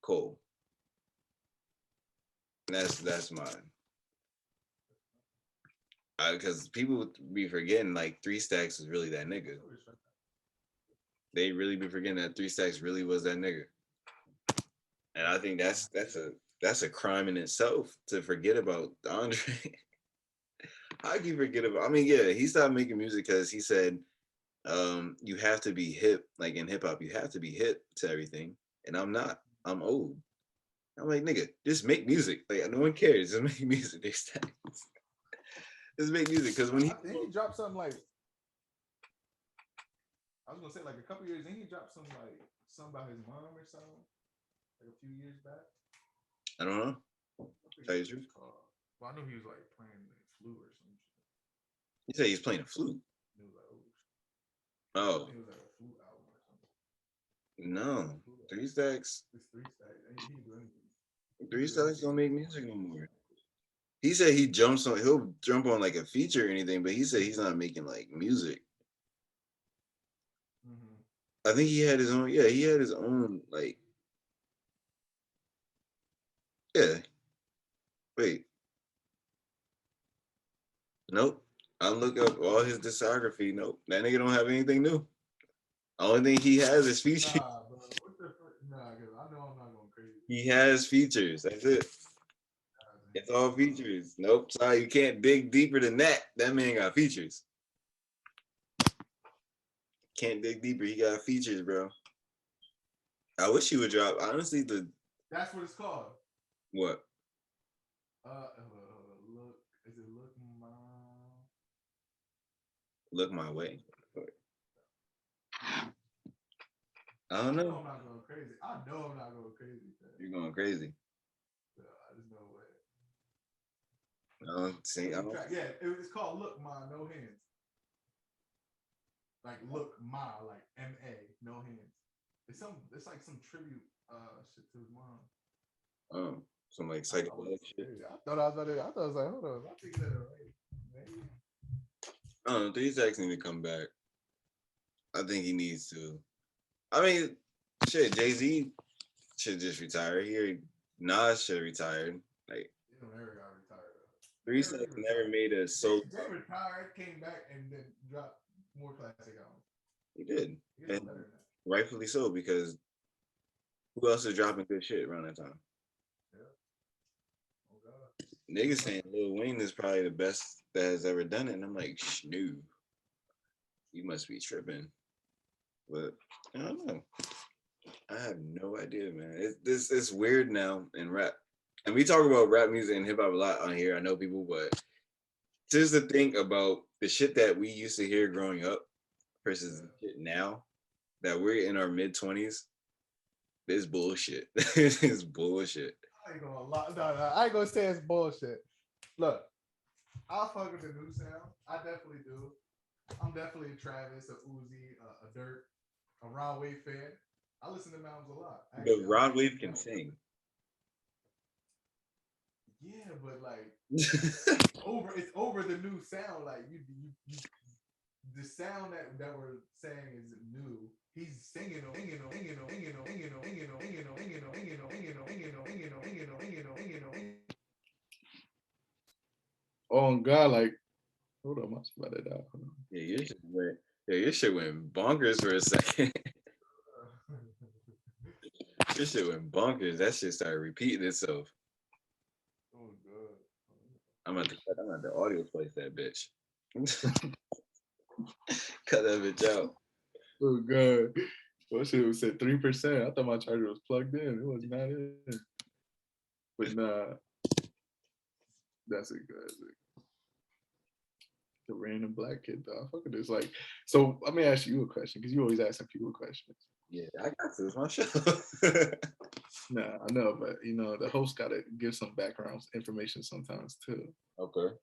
Cole. That's mine. Because people would be forgetting like 3 Stacks is really that nigga. They really be forgetting that 3 Stacks really was that nigga. And I think that's a crime in itself to forget about Andre. How can you forget about? I mean, yeah, he stopped making music because he said, "You have to be hip, like in hip hop, you have to be hip to everything." And I'm not. I'm old. I'm like, nigga, just make music. Like no one cares. Just make music. Just make music because when I think he dropped something like. I was gonna say like a couple years. Then he dropped something about his mom or something. Like a few years back. I don't know. Tell you the truth. Well, I know he was like playing the flute or something. You say he's playing a flute. It was like, oh. It was like a flute album or something. No, 3 Stacks. It's 3 Stacks. He can do anything. 3 Stacks don't make music no more. He said he'll jump on like a feature or anything, but he said he's not making like music. I think he had his own. Yeah, he had his own like. Yeah. Wait. Nope. I look up all his discography. Nope. That nigga don't have anything new. Only thing he has is features. Nah, bro. Because I know I'm not going crazy. He has features. That's it. It's all features. Nope. Sorry, you can't dig deeper than that. That man got features. Can't dig deeper. He got features, bro. I wish he would drop. Honestly, that's what it's called. What? Look. Is it Look My? Look My Way. I don't know. I'm not going crazy. I know I'm not going crazy. Man. You're going crazy. There's no way. I don't see. Yeah, it's called Look Ma, No Hands. Like Look Ma, like M-A, no hands. It's like some tribute shit to his mom. Oh, some like psychedelic shit. I thought I was like, hold on, I'm thinking that right. Maybe. I don't know. 3 Stacks need to come back. I think he needs to. I mean, shit, Jay-Z should just retire here. Nas should have retired. Like, he never got retired. 3 Stacks never made a solo. Jay retired, came back, and then dropped more classic albums. He did. And rightfully so, because who else is dropping good shit around that time? Yeah. Oh God. Niggas saying Lil Wayne is probably the best that has ever done it, and I'm like, no, you must be tripping. But I don't know. I have no idea, man. It's weird now in rap, and we talk about rap music and hip hop a lot on here. I know people, but just to think about the shit that we used to hear growing up versus the shit now that we're in our mid-20s. This bullshit. This is bullshit. I ain't gonna lie. No, I ain't gonna say it's bullshit. Look, I fuck with the new sound. I definitely do. I'm definitely a Travis, a Uzi, a Dirt, a Ron Wave fan. I listen to them albums a lot. But Rod Wave can sing. Yeah, but like it's over the new sound. Like you the sound that we're saying is new. He's singing. Oh God, like hold on, I must about it out. Yeah, your shit went bonkers for a second. Your shit went bonkers. That shit started repeating itself. Oh God. I'm at the audio place that bitch. Cut that bitch out. Oh God. What shit was at 3%? I thought my charger was plugged in. It was not in. But nah. That's a good. The random black kid though. I fuck with this. Like, so let me ask you a question, because you always asking people questions. Yeah, I got this. My show. Nah, I know, but you know, the host gotta give some background information sometimes too. Okay.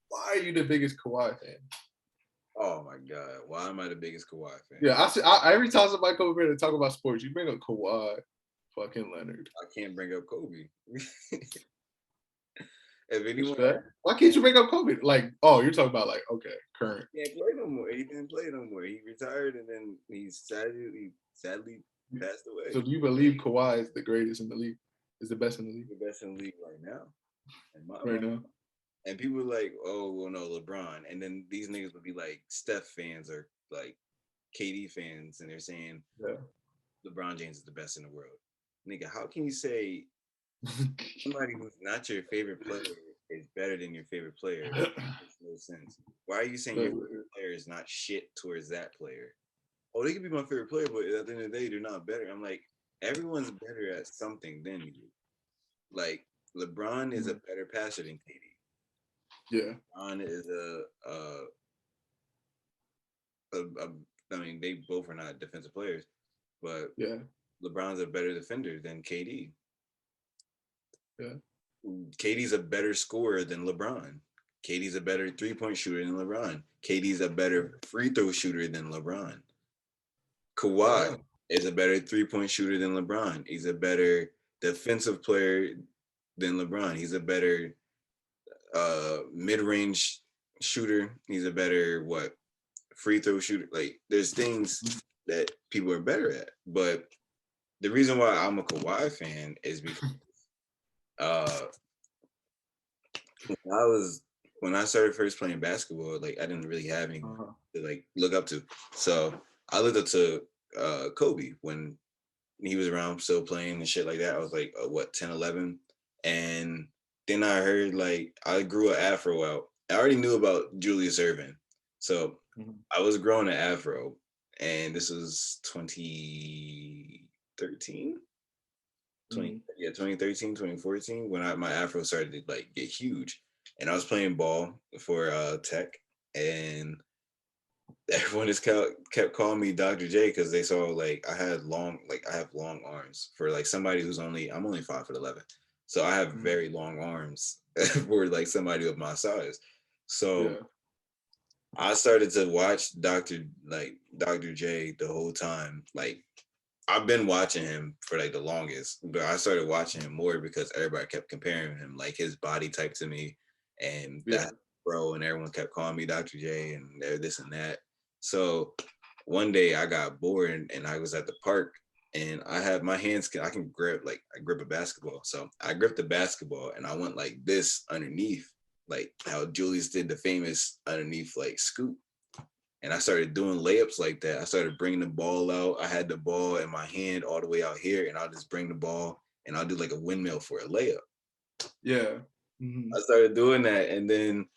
Why are you the biggest Kawhi fan? Oh my God. Why am I the biggest Kawhi fan? Yeah, I every time somebody come over here to talk about sports, you bring up Kawhi fucking Leonard. I can't bring up Kobe. If anyone, why can't you bring up Kobe? Like, oh, you're talking about like, okay, current. He can't play no more. He didn't play no more. He retired and then he sadly passed away. So do you believe Kawhi is the greatest in the league? Is the best in the league? The best in the league right now. Right now. And people were like, oh, well, no, LeBron. And then these niggas would be like Steph fans or like KD fans. And they're saying LeBron James is the best in the world. Nigga, how can you say somebody who's not your favorite player is better than your favorite player? That makes no sense. Why are you saying your favorite player is not shit towards that player? Oh, they could be my favorite player, but at the end of the day, they're not better. I'm like, everyone's better at something than you. Like, LeBron is a better passer than KD. Yeah. LeBron is I mean, they both are not defensive players, but LeBron's a better defender than KD. Yeah. KD's a better scorer than LeBron. KD's a better three-point shooter than LeBron. KD's a better free throw shooter than LeBron. Kawhi is a better three-point shooter than LeBron. He's a better defensive player than LeBron. He's a better mid-range shooter. He's a better free throw shooter. Like, there's things that people are better at. But the reason why I'm a Kawhi fan is because when I started first playing basketball, like, I didn't really have anyone to like look up to. So I looked up to Kobe when he was around still playing and shit like that. I was like, 10, 11. And then I heard, like, I grew an afro out. I already knew about Julius Erving. So I was growing an afro. And this was 2013? 2013, 2014, when my afro started to like get huge. And I was playing ball for Tech, and everyone just kept calling me Dr. J because they saw like I have long arms for like somebody who's I'm only 5'11", so I have very long arms for like somebody of my size. So I started to watch Dr. J the whole time. Like, I've been watching him for like the longest, but I started watching him more because everybody kept comparing him, like his body type to me, and that bro, and everyone kept calling me Dr. J and this and that. So one day I got bored and I was at the park and I have my hands, I grip a basketball. So I gripped the basketball and I went like this underneath, like how Julius did the famous underneath like scoop. And I started doing layups like that. I started bringing the ball out. I had the ball in my hand all the way out here, and I'll just bring the ball and I'll do like a windmill for a layup. Yeah. I started doing that, and then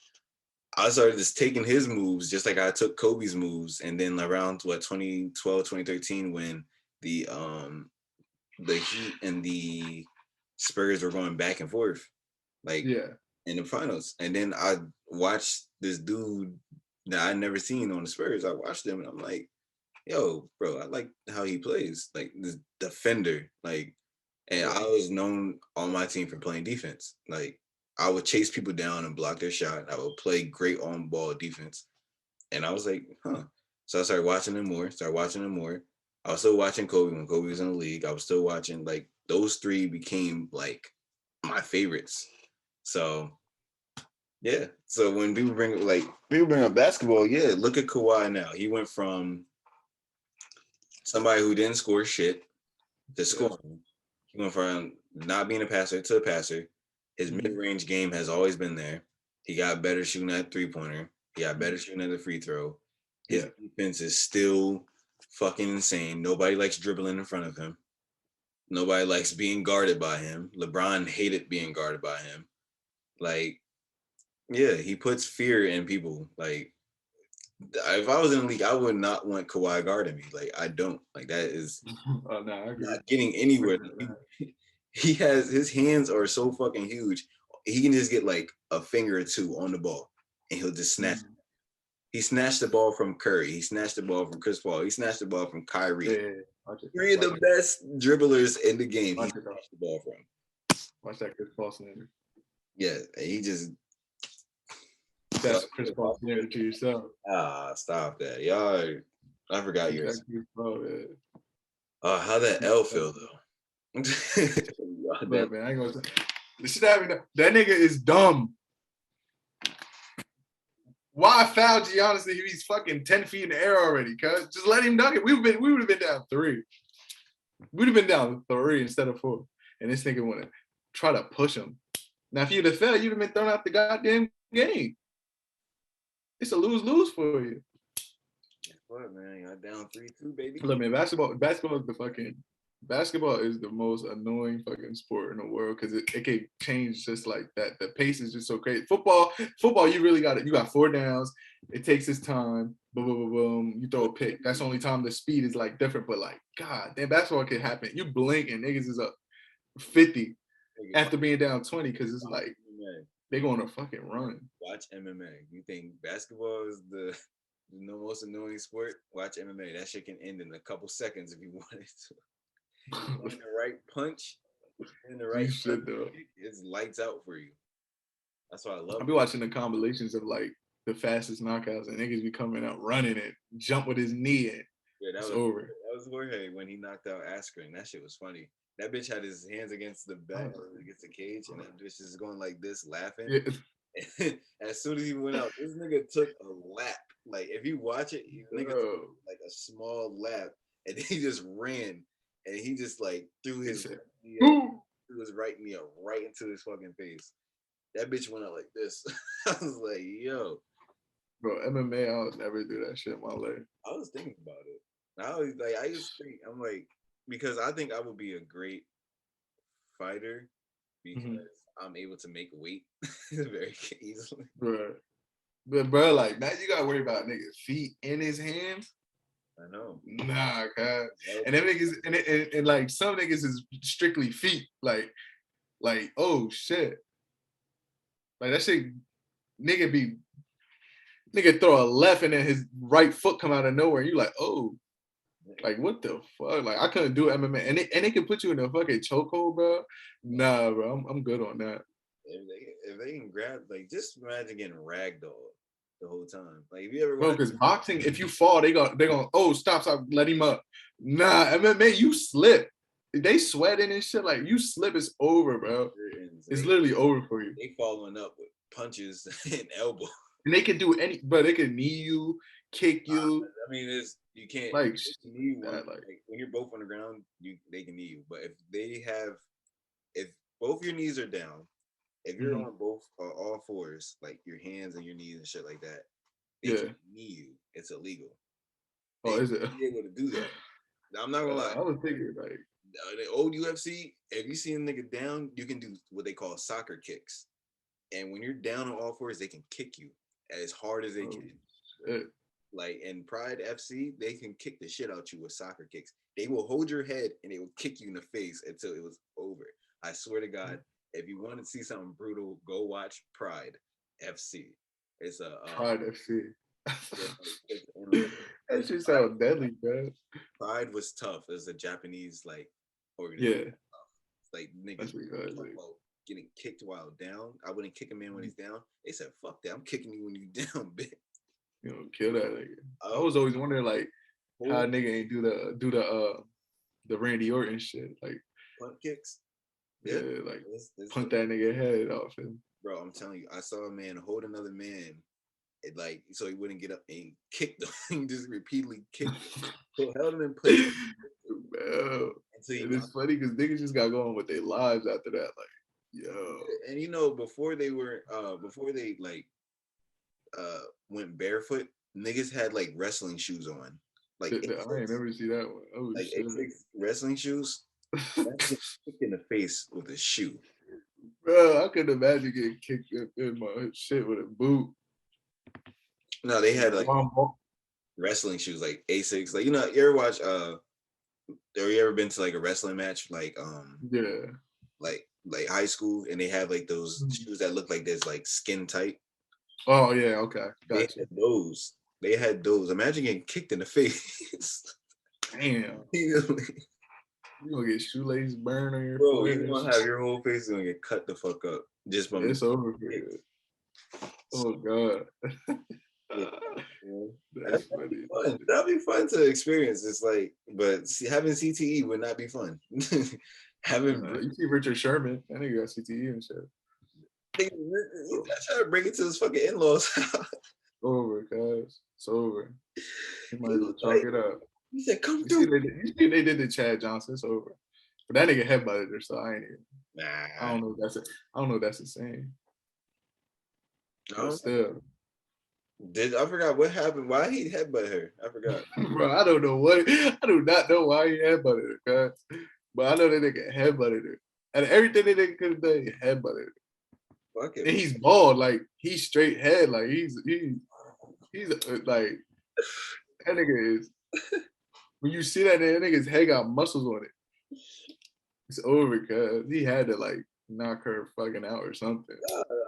I started just taking his moves just like I took Kobe's moves. And then around 2012, 2013, when the Heat and the Spurs were going back and forth, like in the finals. And then I watched this dude that I'd never seen on the Spurs. I watched them and I'm like, yo, bro, I like how he plays, like this defender, like, and I was known on my team for playing defense. Like, I would chase people down and block their shot. I would play great on ball defense, and I was like, huh. So I started watching him more. I was still watching Kobe when Kobe was in the league. I was still watching, like, those three became like my favorites. So yeah. So when people bring up basketball, yeah, look at Kawhi now. He went from somebody who didn't score shit to scoring. He went from not being a passer to a passer. His mid-range game has always been there. He got better shooting at three-pointer. He got better shooting at the free throw. His defense is still fucking insane. Nobody likes dribbling in front of him. Nobody likes being guarded by him. LeBron hated being guarded by him. Like, yeah, he puts fear in people. Like, if I was in the league, I would not want Kawhi guarding me. Like, I don't. Like, that is not getting anywhere. He has, his hands are so fucking huge. He can just get like a finger or two on the ball, and he'll just snatch. He snatched the ball from Curry. He snatched the ball from Chris Paul. He snatched the ball from Kyrie. Three of the best dribblers in the game. He snatched the ball from. Watch that Chris Paul slander. Yeah, and he just. That's Chris Paul slander to yourself. Stop that, y'all. I forgot yours. How that L feel though? Man, I ain't gonna say. The shit happened. That nigga is dumb. Why foul Giannis if he's fucking 10 feet in the air already? Cuz just let him dunk it. We would have been down 3. We'd have been down 3 instead of 4. And this nigga wanna try to push him. Now if you'd have failed, you'd have been thrown out the goddamn game. It's a lose-lose for you. What, man? You're down 3-2, baby. Look, man, basketball is the most annoying fucking sport in the world because it can change just like that. The pace is just so crazy. Football, you really got it. You got 4 downs. It takes its time. Boom, boom, boom, boom. You throw a pick. That's the only time the speed is like different. But like, God, damn, basketball can happen. You blink and niggas is up 50 after being down 20 because it's like they going to fucking run. Watch MMA. You think basketball is the most annoying sport? Watch MMA. That shit can end in a couple seconds if you wanted to. In the right punch, in the right shit, though. It's lights out for you. That's why I love it. I'll be watching the compilations of like the fastest knockouts and niggas be coming out running it, jump with his knee and it's over. That was Jorge when he knocked out Askren. That shit was funny. That bitch had his hands against the back, against the cage, and that bitch is going like this, laughing. Yeah. As soon as he went out, this nigga took a lap. Like, if you watch it, nigga took like a small lap, and he just ran, and he just like threw his right knee up right into his fucking face. That bitch went out like this. I was like, yo. Bro, MMA, I would never do that shit in my life. I was thinking about it. I used to think, I'm like, because I think I would be a great fighter because I'm able to make weight very easily. Bro. But bro, like now you gotta worry about niggas' feet in his hands. I know. Nah, God. And them niggas and like some niggas is strictly feet. Like, oh shit. Like that shit, nigga throw a left and then his right foot come out of nowhere. And you like, oh. Like what the fuck? Like I couldn't do MMA, and they can put you in a fucking chokehold, bro. Nah, bro, I'm good on that. If they can grab, like, just imagine getting ragdolled the whole time. Like, if you ever, bro, because boxing, if you fall, they gonna oh stop, let him up. Nah, MMA, you slip. They sweating and shit. Like you slip, it's over, bro. It's literally over for you. They following up with punches and elbows. And they can do any, they can knee you, kick you. I mean, you can't like knee one. Like when you're both on the ground, they can knee you. But if both your knees are down, if you're on all fours, like your hands and your knees and shit like that, they can knee you. It's illegal. Oh, is it? Be able to do that. I'm not gonna lie. I was thinking like the old UFC. If you see a nigga down, you can do what they call soccer kicks. And when you're down on all fours, they can kick you as hard as they can. Shit. Like in Pride FC, they can kick the shit out you with soccer kicks. They will hold your head and they will kick you in the face until it was over. I swear to God, if you want to see something brutal, go watch Pride FC. It's a Pride FC. That shit sounds deadly, bro. Pride was tough as a Japanese like Yeah. organization. Like niggas getting kicked while down. I wouldn't kick a man when he's down. They said, "Fuck that! I'm kicking you when you down, bitch." You know, kill that nigga. I was always wondering like how a nigga ain't do the Randy Orton shit, like punt kicks. Yeah, like punt that nigga head off him. Bro, I'm telling you, I saw a man hold another man, like so he wouldn't get up and kicked him. He just repeatedly kicked him. So held him in place. Bro. And it's funny because niggas just got going with their lives after that. Like, yo. And you know, before they went barefoot, niggas had like wrestling shoes on. Like I ain't never see that one. Oh, like shit. XXVIII wrestling shoes. That's kicked in the face with a shoe. Bro, I couldn't imagine getting kicked in my shit with a boot. No, they had like wrestling shoes, like Asics. Like, you know, you ever watch have you ever been to like a wrestling match? Like yeah. Like high school, and they have like those shoes that look like there's like skin tight. Oh yeah, okay. Gotcha. They had those. Imagine getting kicked in the face. Damn. You gonna get shoelace burn on your bro. You gonna have your whole face gonna get cut the fuck up just from it's over for you. Oh god. That's funny. That'd be fun to experience. It's like, but having CTE would not be fun. You see Richard Sherman, that nigga got CTE and shit. He's trying to bring it to his fucking in-laws. Over, guys. It's over. He might as well chalk it up. He said, "Come through." You see they did the Chad Johnson. It's over. But that nigga headbutted her, so I ain't even. Nah. I don't know if that's the same. No. Still. I forgot what happened. Why he headbutted her? I forgot. Bro, I don't know what. I do not know why he headbutted her, guys. But I know that nigga headbutted her. And everything that nigga could have done, he headbutted her. Fuck it. And he's bald, like he's straight head, like he's like that nigga is. When you see that nigga's head got muscles on it, it's over because he had to like knock her fucking out or something.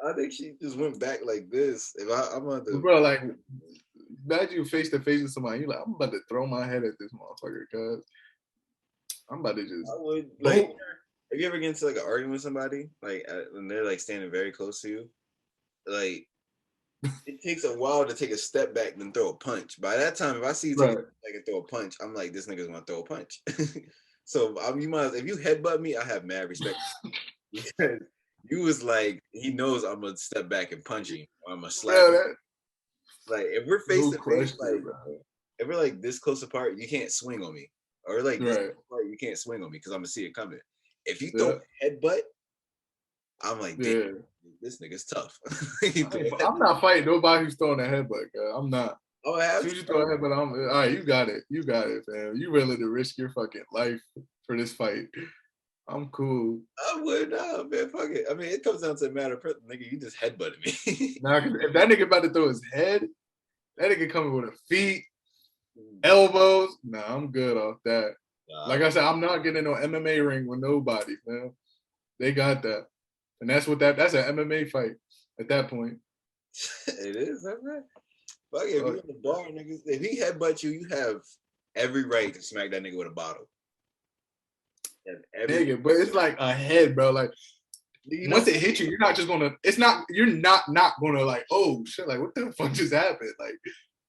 I think she just went back like this. If I'm about to, bro, like imagine you face to face with somebody, you like, I'm about to throw my head at this motherfucker, cuz I'm about to just. I would like. If you ever get into like an argument with somebody, like when they're like standing very close to you, like it takes a while to take a step back and throw a punch. By that time, if I see you take a step back and throw a punch, I'm like, this nigga's gonna throw a punch. So you might, if you headbutt me, I have mad respect because you was like, he knows I'm gonna step back and punch him. I'm gonna slap him. Like if we're face to face, like if we're like this close apart, you can't swing on me, or like this close apart, you can't swing on me because I'm gonna see it coming. If you throw a headbutt, I'm like, damn, this nigga's tough. I'm not fighting nobody who's throwing a headbutt, girl. I'm not. Oh, as soon as you throw a headbutt, all right, you got it. You got it, fam. You willing to risk your fucking life for this fight. I'm cool. I would not, man. Fuck it. I mean, it comes down to a matter of nigga, you just headbutted me. Nah, if that nigga about to throw his head, that nigga coming with a feet, elbows. Nah, I'm good off that. Like I said, I'm not getting no MMA ring with nobody, man. They got that. And that's an MMA fight at that point. It is, that's right. Fuck it, if you're in the bar, niggas, if he headbutts you, you have every right to smack that nigga with a bottle. Nigga, but it's like a head, bro. Like once it hits you, you're not gonna like, oh shit, like what the fuck just happened? Like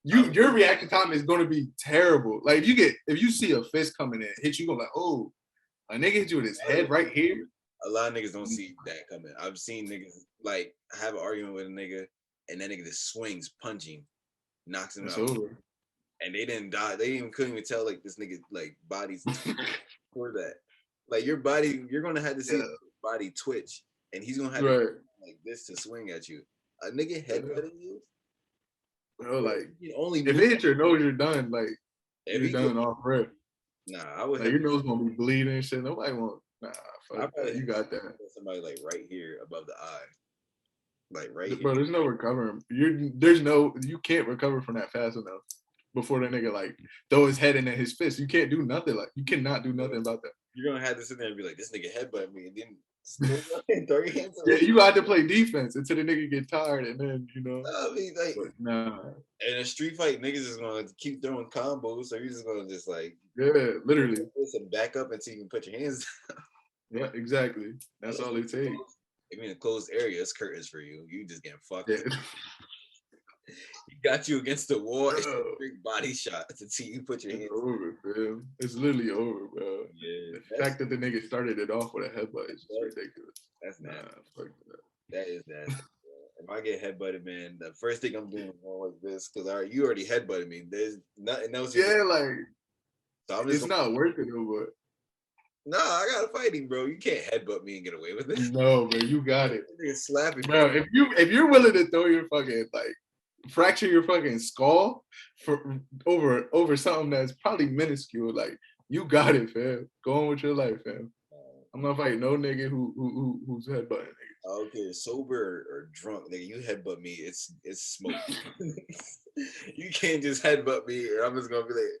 your reaction time is gonna be terrible. Like if you see a fist coming in, hit you, gonna like, oh, a nigga hit you with his head right here. A lot of niggas don't see that coming. I've seen niggas like have an argument with a nigga, and that nigga just swings, punching, knocks him out, over. And they didn't die. They couldn't even tell like this nigga like body's for that. Like your body, you're gonna have to see his body twitch, and he's gonna have to like this to swing at you. A nigga headbutting you. Bro, like if it hits your nose, you're done. Like you're done off rip. Nah, I would. Like, your nose gonna be bleeding and shit. Nobody won't. Nah, fuck that. You got that. Somebody like right here above the eye, like right here. Bro, there's no recovering. You can't recover from that fast enough before that nigga like throw his head into his fist. You can't do nothing. Like you cannot do nothing about that. you're gonna have to sit there and be like, this nigga headbutt me, and then throw your hands Yeah, you got to play defense until the nigga get tired, and then I mean, like, nah. In a street fight, niggas is gonna keep throwing combos, so you're just gonna just like, literally, some back up until you can put your hands down. Yeah, exactly. That's all it takes. I mean, a closed area, it's curtains for you. You just getting fucked. Yeah. He got you against the wall. It's a big body shot until you put your hands. It's over, bro. It's literally over, bro. Yeah. The fact that the nigga started it off with a headbutt is ridiculous. That's nasty. That is nasty. If I get headbutted, man, the first thing I'm doing is going like this because you already headbutted me. There's nothing else. So it's not worth it, though, but. Nah, I gotta fight him, bro. You can't headbutt me and get away with it. No, bro, you got it. Slapping, bro. If you're willing to throw your fucking fracture your fucking skull for over something that's probably minuscule, you got it, fam. Go on with your life, fam. I'm not fighting no nigga who's headbutting niggas. I don't care, sober or drunk, nigga. You headbutt me, it's smoke. You can't just headbutt me, and I'm just gonna be like.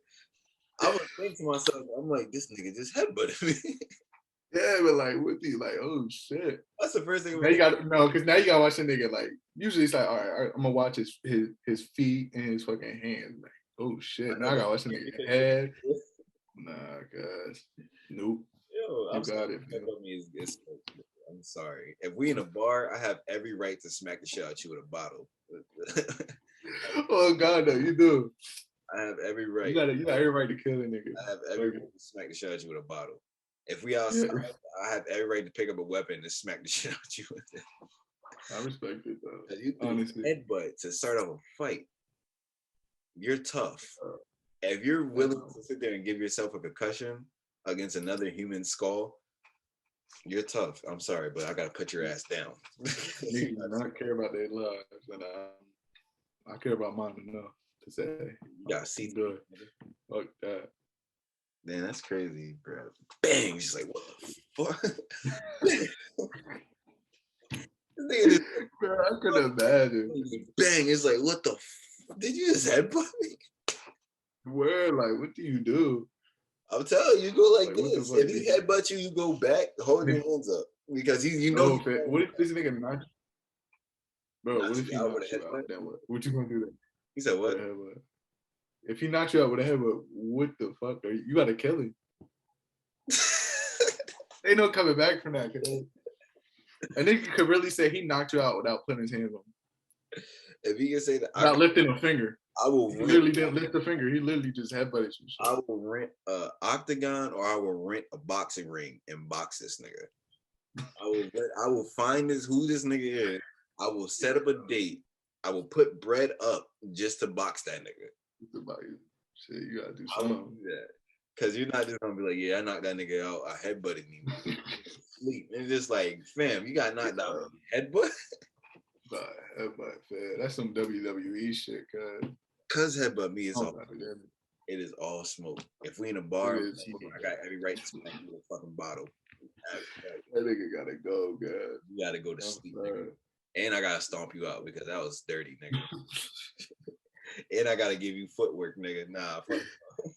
I would think to myself, I'm like, this nigga just headbutted me. Yeah, but what do you oh shit. That's the first thing. Now you got because now you gotta watch the nigga usually it's all right, I'm gonna watch his feet and his fucking hands. Oh shit. Now I gotta watch the nigga head. Nah, guys. Nope. Yo, you got it. I'm sorry. If we in a bar, I have every right to smack the shit out you with a bottle. Oh god, no, you do. I have every right. You got every right to kill a nigga. I have every right to smack the shit out you with a bottle. If we outside, I have every right to pick up a weapon and smack the shit out you with it. I respect it though. You honestly, headbutt to start off a fight. You're tough. If you're willing to sit there and give yourself a concussion against another human skull, you're tough. I'm sorry, but I gotta put your ass down. You do not care about their lives, and I care about mine enough. Say, you gotta see good. Fuck that. Man, that's crazy, bro. Bang! She's like, what the fuck? Bro, I couldn't imagine. Bang! It's like, what the did you just headbutt me? Where, what do you do? I'm telling you, go like this. If he headbutt you, you go back, hold your hands up. Because what if this nigga not bro, what if he knocks you out? Then what you gonna do then? He said what? If he knocks you out with a headbutt, what the fuck? You gotta kill him. Ain't no coming back from that. And then you could really say he knocked you out without putting his hands on him. If he can say that, without lifting a finger. I will. He literally didn't lift a finger. He literally just headbutted you. I will rent an octagon or I will rent a boxing ring and box this nigga. I will find who this nigga is. I will set up a date. I will put bread up just to box that nigga. Shit, you gotta do something. Do that. Cause you're not just gonna be like, yeah, I knocked that nigga out. I headbutted me. Sleep. It's just like, fam, you got knocked out. Headbutt? Headbutt, fam. That's some WWE shit, Cause headbutt me is all. It is all smoke. If we in a bar, I got every right to smack you with a fucking bottle. That nigga gotta go, guys. You gotta go to sleep, nigga. And I gotta stomp you out because that was dirty, nigga. And I gotta give you footwork, nigga. Nah, fuck.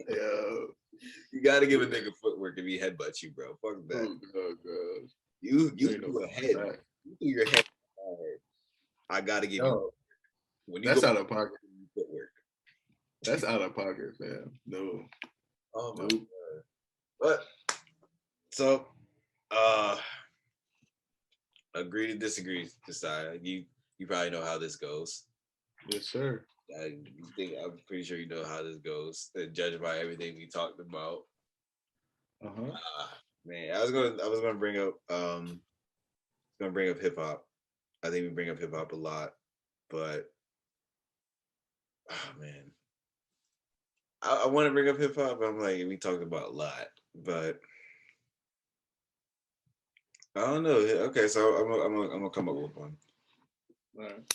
Yeah. You gotta give a nigga footwork if he headbutts you, bro. Fuck that. Oh, God. You do a head. You do your head. I gotta give you. When you that's out of pocket. Footwork. That's out of pocket, fam. No. Oh my God. But so, agree to disagree. Decide. You probably know how this goes. Yes, sir. I'm pretty sure you know how this goes. Judged by everything we talked about. Man, I was gonna bring up hip hop. I think we bring up hip hop a lot, but man, I want to bring up hip hop. I'm like, we talked about a lot, but I don't know. Okay, so I'm gonna come up with one. All right.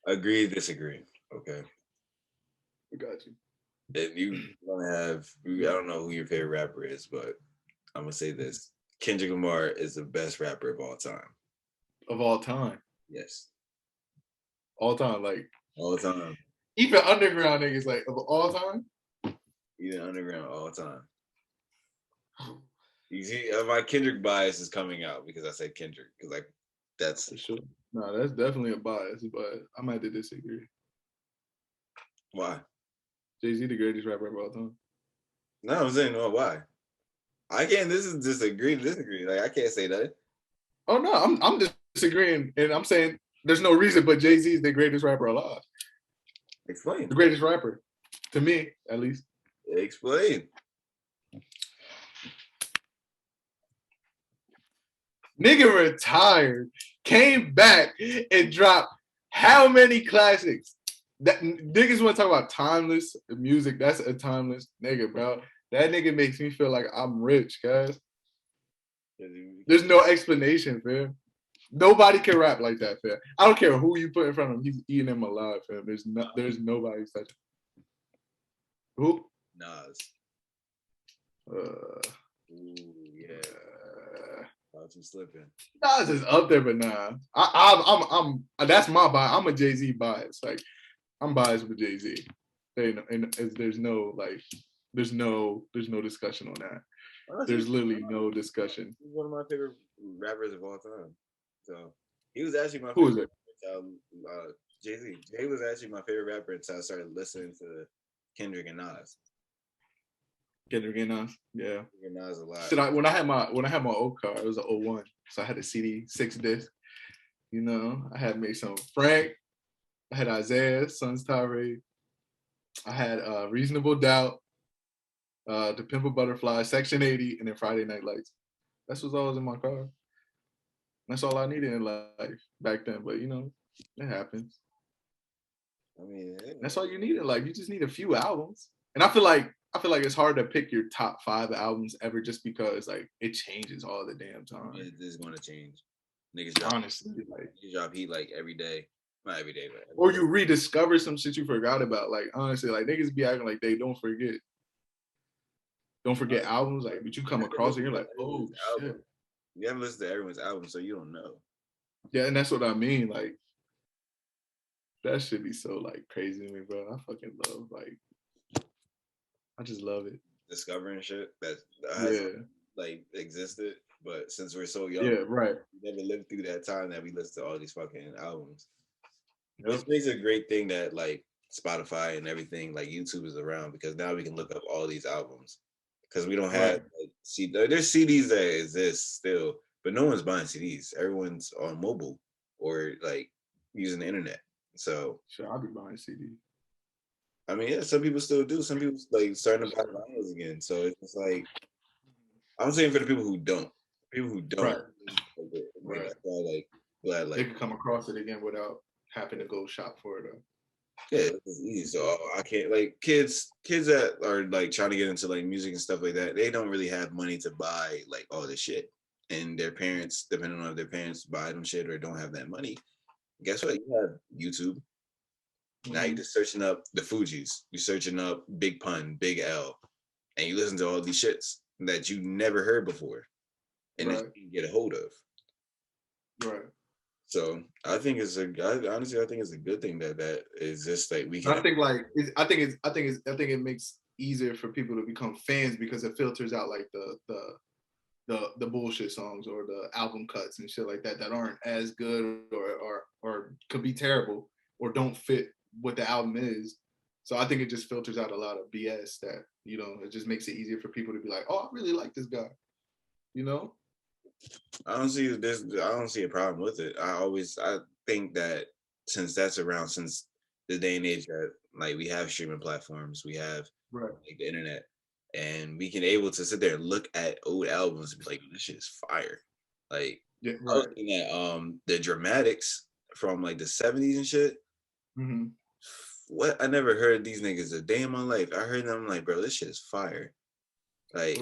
Agree, disagree. Okay. We got you. If you gonna have, I don't know who your favorite rapper is, but I'm gonna say this: Kendrick Lamar is the best rapper of all time. Of all time. Yes. All time, all time. Even underground niggas, of all time. Even underground, all time. You see, my Kendrick bias is coming out because I said Kendrick. Because like, that's for sure. No, that's definitely a bias, but I might have to disagree. Why? Jay-Z the greatest rapper of all time. No, I'm saying why. I can't. This is disagree. Like I can't say that. Oh no, I'm disagreeing, and I'm saying there's no reason, but Jay-Z is the greatest rapper alive. Explain. The greatest rapper, to me, at least. Explain. Nigga retired, came back, and dropped how many classics? That niggas want to talk about timeless music. That's a timeless nigga, bro. That nigga makes me feel like I'm rich, guys. There's no explanation, fam. Nobody can rap like that, fam. I don't care who you put in front of him. He's eating him alive, fam. There's nobody such. Who? Nas. Ooh, yeah. Thought you slipping. Nas is up there, but nah. I'm that's my bias. I'm a Jay-Z bias. Like I'm biased with Jay-Z. There's no discussion on that. Honestly, there's literally no discussion. He's one of my favorite rappers of all time. So he was actually my favorite. Who is it? Jay-Z. Jay was actually my favorite rapper until I started listening to Kendrick and Nas. Kendrick and Nas, yeah. Kendrick and Nas a lot. So when I had my old car, it was an 01. So I had a CD 6 disc. You know, I had made some Frank. I had Isaiah, Sons Tirade. I had Reasonable Doubt, To Pimp a Butterfly, Section 80, and then Friday Night Lights. That's what was in my car. That's all I needed in life back then. But you know, it happens. I mean, that's all you need in life. You just need a few albums. And I feel like it's hard to pick your top 5 albums ever just because like it changes all the damn time. It is going to change. Niggas drop, honestly, like niggas drop heat like every day. Not every day, but or you rediscover some shit you forgot about. Like honestly, like niggas be acting like they don't forget albums. Like, but you come across it, you're like, oh shit. You haven't listened to everyone's album, so you don't know. Yeah, and that's what I mean. Like, that should be so like crazy to me, bro. I fucking love I just love it. Discovering shit that has like existed, but since we're so young, right. We never lived through that time that we listen to all these fucking albums. Which makes it a great thing that like Spotify and everything, like YouTube is around because now we can look up all these albums. Because we don't have there's CDs that exist still, but no one's buying CDs. Everyone's on mobile or like using the internet. So sure, I'll be buying CDs. I mean, yeah, some people still do. Some people like starting to buy vinyls again. So it's just like I'm saying for the people who don't, right. Like glad like they can come across it again without having to go shop for it. Yeah, it's easy. So I can't like kids that are like trying to get into like music and stuff like that. They don't really have money to buy like all this shit, and their parents, depending on if their parents buy them shit or don't have that money, guess what? You have YouTube. Mm-hmm. Now you're just searching up the Fugees. You're searching up Big Pun, Big L, and you listen to all these shits that you never heard before, and that you can get a hold of. Right. So I think it's honestly I think it's a good thing that exists. Like we can. I think it makes easier for people to become fans because it filters out like the bullshit songs or the album cuts and shit like that aren't as good or could be terrible or don't fit what the album is. So I think it just filters out a lot of BS that, you know, it just makes it easier for people to be like, oh, I really like this guy, you know? I don't see a problem with it. I think that since that's around since the day and age that like we have streaming platforms, we have like the internet, and we can able to sit there and look at old albums and be like, this shit is fire. Like I was looking at the Dramatics from like the 70s and shit. Mm-hmm. What I never heard these niggas a day in my life. I heard them like, bro, this shit is fire. Like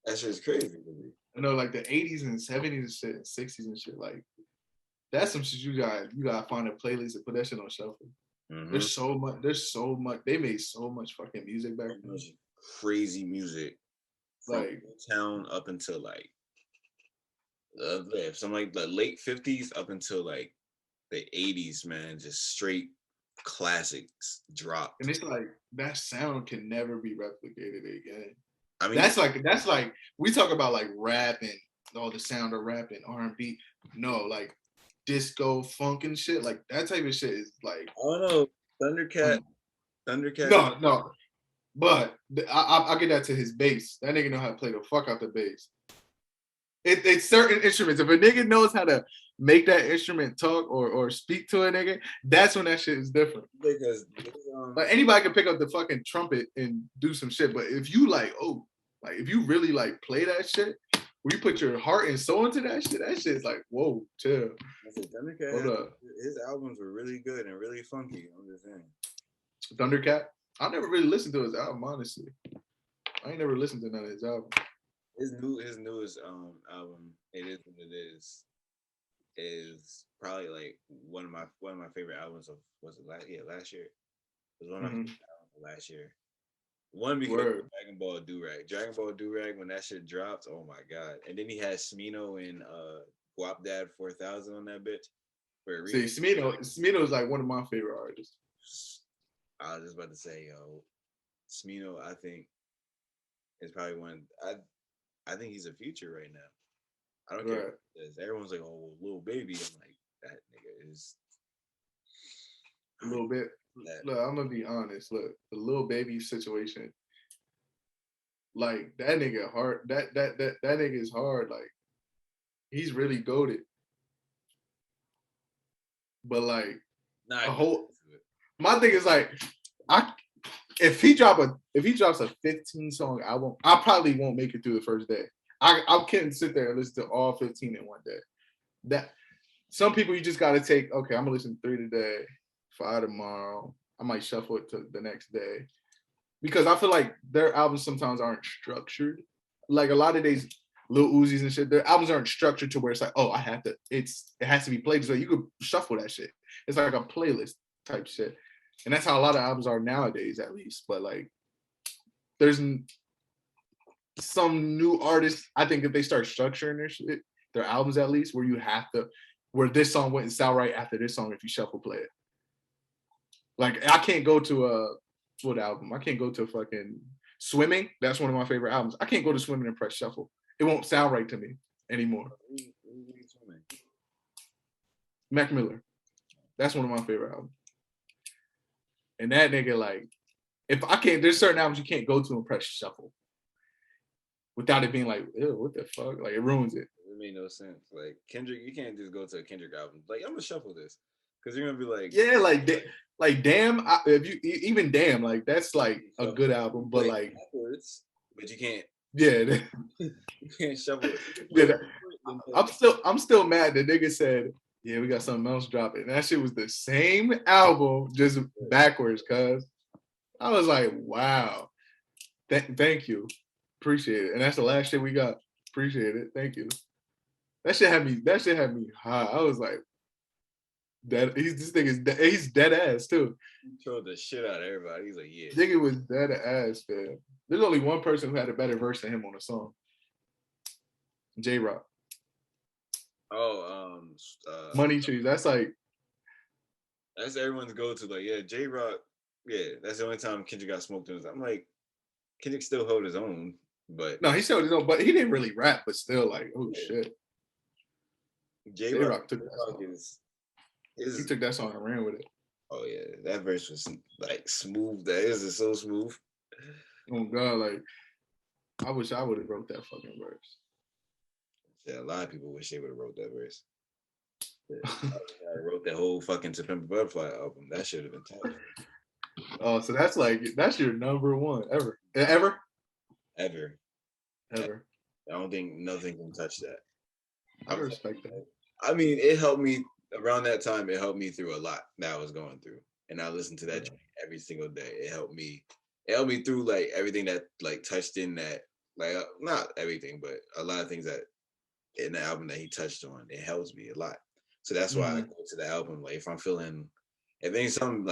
that shit's crazy to me. I know, like the 80s and 70s and shit, and 60s and shit. Like that's some shit you gotta find a playlist and put that shit on shuffle. Mm-hmm. There's so much. They made so much fucking music back then. Crazy music, from like town up until like some like the late 50s up until like the 80s, man. Just straight classics dropped. And it's like that sound can never be replicated again. I mean, that's like we talk about like rap and all the sound of rap and R&B. No, like disco, funk and shit. Like that type of shit is like. I don't know. Thundercat. No. But I get that to his bass. That nigga know how to play the fuck out the bass. It's certain instruments. If a nigga knows how to make that instrument talk or speak to a nigga, that's when that shit is different. Because like anybody can pick up the fucking trumpet and do some shit, but if you like if you really like play that shit, where you put your heart and soul into that shit's like, whoa, chill. Thundercat, his albums were really good and really funky. I'm just saying. Thundercat, I never really listened to his album, honestly. I ain't never listened to none of his albums. His newest album, It Is What It is probably like one of my favorite albums of last year. It was one of my favorite albums of last year. One because of Dragon Ball Durag, when that shit dropped, oh my god. And then he had Smino and Guap Dad 4000 on that bitch. See, Smino is like one of my favorite artists. I was just about to say, yo, Smino, I think is probably one. I think he's a future right now. I don't care what it is. Everyone's like, oh, Lil Baby. I'm like, that nigga is a little bit. Look, I'm gonna be honest. Look, the Lil Baby situation, like that nigga hard. That nigga is hard. Like he's really goated. But like my thing is like, if he drops a 15 song album, I probably won't make it through the first day. I can't sit there and listen to all 15 in one day. That some people you just gotta take. Okay, I'm gonna listen to 3 today, 5 tomorrow. I might shuffle it to the next day because I feel like their albums sometimes aren't structured. Like a lot of these Lil Uzis and shit, their albums aren't structured to where it's like, oh, it has to be played. So you could shuffle that shit. It's like a playlist type shit. And that's how a lot of albums are nowadays, at least. But like, there's some new artists, I think if they start structuring their shit, their albums at least, where this song wouldn't sound right after this song if you shuffle play it. Like, I can't go to what album? I can't go to fucking Swimming. That's one of my favorite albums. I can't go to Swimming and press shuffle. It won't sound right to me anymore. Mac Miller. That's one of my favorite albums. And that nigga, like, there's certain albums you can't go to and press shuffle without it being like, ew, what the fuck? Like, it ruins it. It made no sense. Like, Kendrick, you can't just go to a Kendrick album. Like, I'm gonna shuffle this. Because you're gonna be like, yeah, like Damn, even Damn, like, that's like a good album, but like, backwards, but you can't. Yeah. You can't shuffle it. Yeah, I'm still mad the nigga said, yeah, we got something else dropping. And that shit was the same album, just backwards, cuz. I was like, wow. Thank you. Appreciate it. And that's the last shit we got. Appreciate it. Thank you. That shit had me high. I was like, he's dead ass too. He trolled the shit out of everybody. He's like, yeah. Nigga was dead ass, man. There's only one person who had a better verse than him on the song. J-Rock. Oh, Money Trees. That's everyone's go-to. Like, yeah, J-Rock. Yeah, that's the only time Kendrick got smoked in. I'm like, Kendrick still held his own, but no, he still held his own, but he didn't really rap. But still, like, oh shit. J-Rock took that song. He took that song and ran with it. Oh yeah, that verse was like smooth. That is so smooth. Oh god, like I wish I would have wrote that fucking verse. Yeah, a lot of people wish they would have wrote that verse. Yeah, I wrote that whole fucking To Pimp a Butterfly album. That should have been tight. Oh, so that's your number one ever. I don't think nothing can touch that. I respect that. I mean, it helped me around that time. It helped me through a lot that I was going through, and I listened to that track every single day. It helped me through like everything that like touched in that, like not everything, but a lot of things that in the album that he touched on. It helps me a lot. So that's why I go to the album. Like if ain't something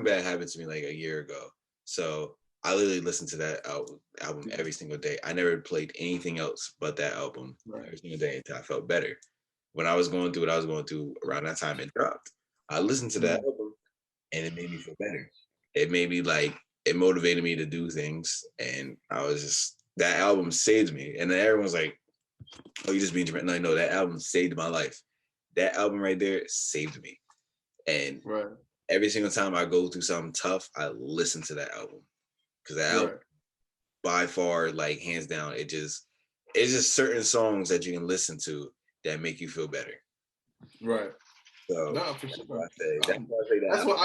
bad happened to me like a year ago. So I literally listened to that album every single day. I never played anything else but that album every single day until I felt better. When I was going through what I was going through around that time, it dropped. I listened to that album and it made me feel better. It made me it motivated me to do things. And I was just that album saved me. And then everyone's like, oh, you just being dramatic. No, that album saved my life. That album right there saved me. And every single time I go through something tough, I listen to that album. Because that album, by far, like hands down, it's just certain songs that you can listen to that make you feel better. Right. So no, for sure.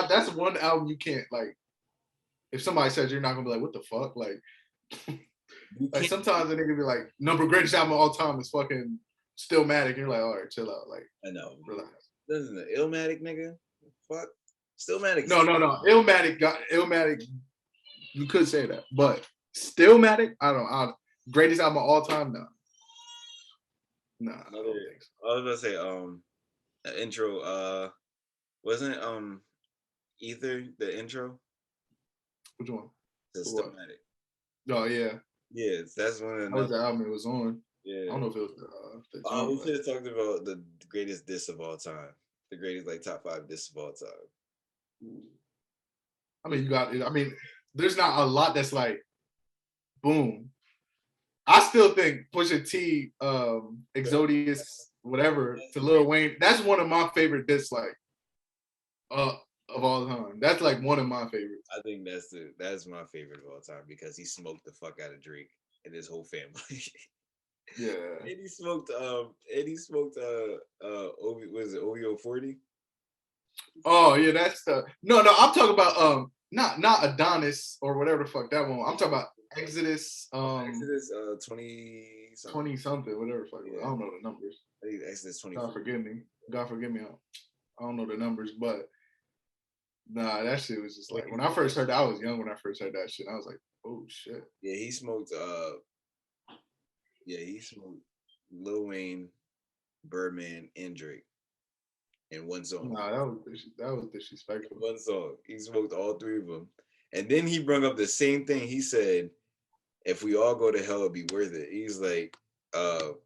That's one album you can't like. If somebody says you're not gonna be like, what the fuck, like sometimes a nigga be like, number greatest album of all time is fucking Stillmatic. You're like, all right, chill out, like I know, relax. This is an Illmatic, nigga. Fuck, Stillmatic. No. Illmatic. You could say that, but Stillmatic, I don't. Greatest album of all time, no. Nah, I don't think so. I was gonna say, intro. Wasn't Ether the intro? Which one? The Stillmatic. Oh yeah. Yeah, that's one of the. That was the album it was on. Yeah. I don't know if it was the. We should have talked about the greatest diss of all time. The greatest like top 5 diss of all time. I mean, there's not a lot that's like, boom. I still think Pusha T, Exodius, whatever, to Lil Wayne. That's one of my favorite diss like, of all time. That's like one of my favorites. I think that's my favorite of all time because he smoked the fuck out of Drake and his whole family. Yeah. And he smoked OVO 40? Oh yeah, that's the no, I'm talking about not Adonis or whatever the fuck that one. I'm talking about Exodus 20 something, whatever the fuck. Yeah. I don't know the numbers. Exodus 20. God forgive me. I don't know the numbers, but nah, that shit was just like when I first heard that, I was young when I first heard that shit. I was like, oh shit. Yeah, he smoked Lil Wayne, Birdman, and Drake in one song. Nah, that was disrespectful. One song. He smoked all 3 of them. And then he brought up the same thing. He said, if we all go to hell, it'd be worth it. He's like, oh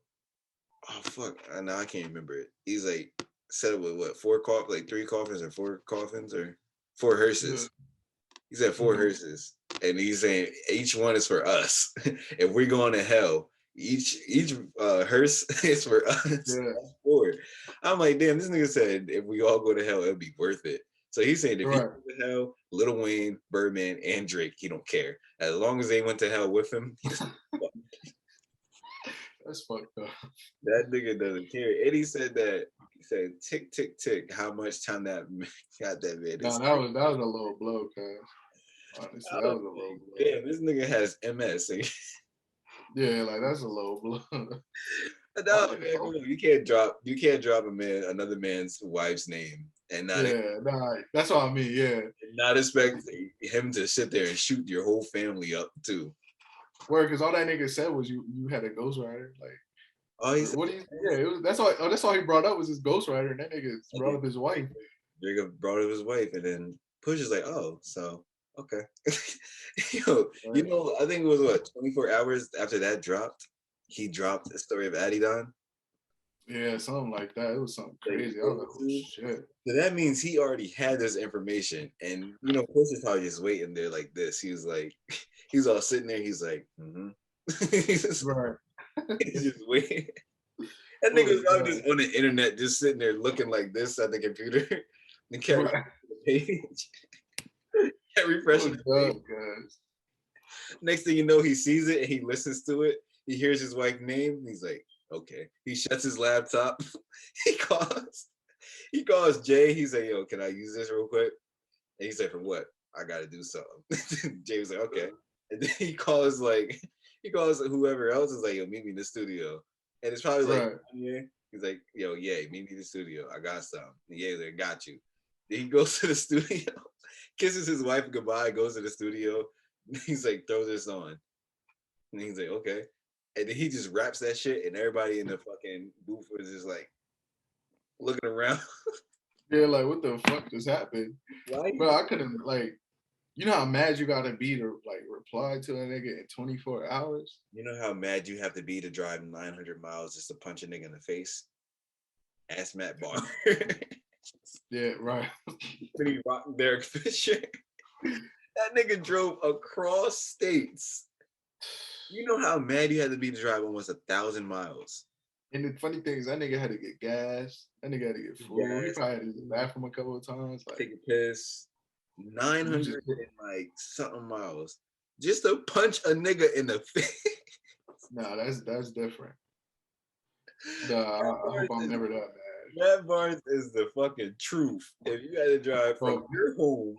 fuck. Now I can't remember it. He's like, said it with what, 3 coffins or 4 coffins or 4 hearses. He said 4 hearses. And he's saying each one is for us. If we're going to hell, each hearse is for us. Yeah. 4. I'm like, damn, this nigga said if we all go to hell, it'll be worth it. So he's saying if he go to hell, Lil Wayne, Birdman, and Drake, he don't care. As long as they went to hell with him, he doesn't That's fucked up. That nigga doesn't care. And he said tick, tick, tick, how much time that got that man. No, that was a low blow, cuz. Honestly, that was a low blow. Damn, this nigga has MS. Yeah, like that's a low blow. No, man, you can't drop another man's wife's name and not that's what I mean. Yeah, and not expect him to sit there and shoot your whole family up too. Where because all that nigga said was you had a ghostwriter. Like, oh, he said, that's all he brought up was his ghostwriter, and that nigga brought up his wife. Nigga brought up his wife, and then Push is like, oh, so okay. Yo, you know, I think it was 24 hours after that dropped. He dropped the story of Adidon. Yeah, something like that. It was something crazy. I was like, oh, shit. So that means he already had this information. And, you know, Push is probably just waiting there like this. He was like, he's all sitting there. He's like, he's just waiting. That nigga was probably just on the internet, just sitting there looking like this at the computer. And kept the page. Kept refreshing the page. Next thing you know, he sees it and he listens to it. He hears his wife's name. And he's like, okay. He shuts his laptop. He calls Jay. He's like, yo, can I use this real quick? And he's like, for what? I gotta do something. Jay was like, okay. And then he calls whoever else is like, yo, meet me in the studio. And it's probably like, yeah. He's like, yo, meet me in the studio. I got something. And Ye's like, got you. Then he goes to the studio, kisses his wife goodbye, goes to the studio. He's like, throw this on. And he's like, okay. And then he just raps that shit, and everybody in the fucking booth was just like looking around. Yeah, like what the fuck just happened? Right? But I couldn't like, you know how mad you gotta be to like reply to a nigga in 24 hours? You know how mad you have to be to drive 900 miles just to punch a nigga in the face? Ask Matt Barr. Yeah, right. When he rocked Derek Fisher. That nigga drove across states You know how mad you had to be to drive almost 1,000 miles. And the funny thing is, that nigga had to get gas. That nigga had to get food. He probably had to use the bathroom a couple of times. Like, take a piss. 900 and like something miles just to punch a nigga in the face. Nah, that's different. Nah, I hope I'm never that mad. Matt Barnes is the fucking truth. If you had to drive from your home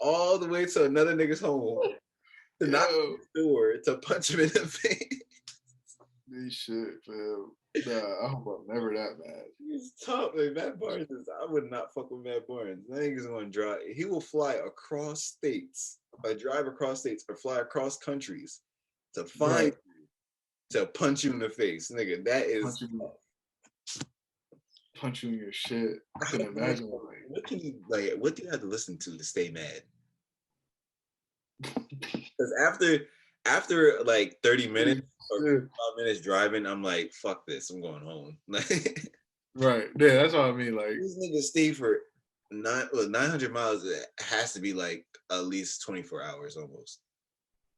all the way to another nigga's home to knock on the door to punch him in the face. This shit, fam. Nah, I hope I'm never that mad. He's tough. Like, Matt Barnes is, I would not fuck with Matt Barnes. That nigga's gonna drive. He will fly across states, or drive across states, or fly across countries to find you, to punch you in the face. Nigga, that is punch you in your shit. I can imagine. What do you have to listen to stay mad? Because after like 30 minutes or 5 minutes driving, I'm like, fuck this, I'm going home. Right. Yeah, that's what I mean. Like, these niggas stay for 900 miles. It has to be like at least 24 hours almost.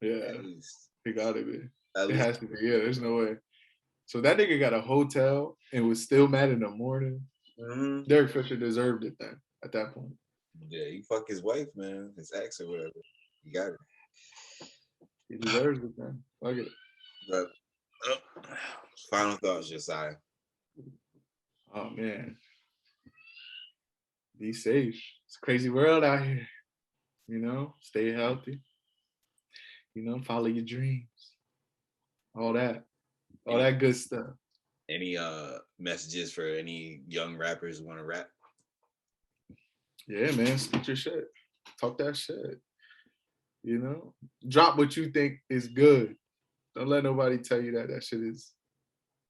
Yeah. At least. It gotta be. It has to be. Yeah, there's no way. So that nigga got a hotel and was still mad in the morning. Mm-hmm. Derek Fisher deserved it then at that point. Yeah, he fucked his wife, man, his ex or whatever. He got it. He deserves it then. Fuck it. But final thoughts, Josiah. Oh man. Be safe. It's a crazy world out here. You know, stay healthy. You know, follow your dreams. All that good stuff. Any messages for any young rappers who want to rap? Yeah, man, speak your shit. Talk that shit. You know, drop what you think is good. Don't let nobody tell you that shit is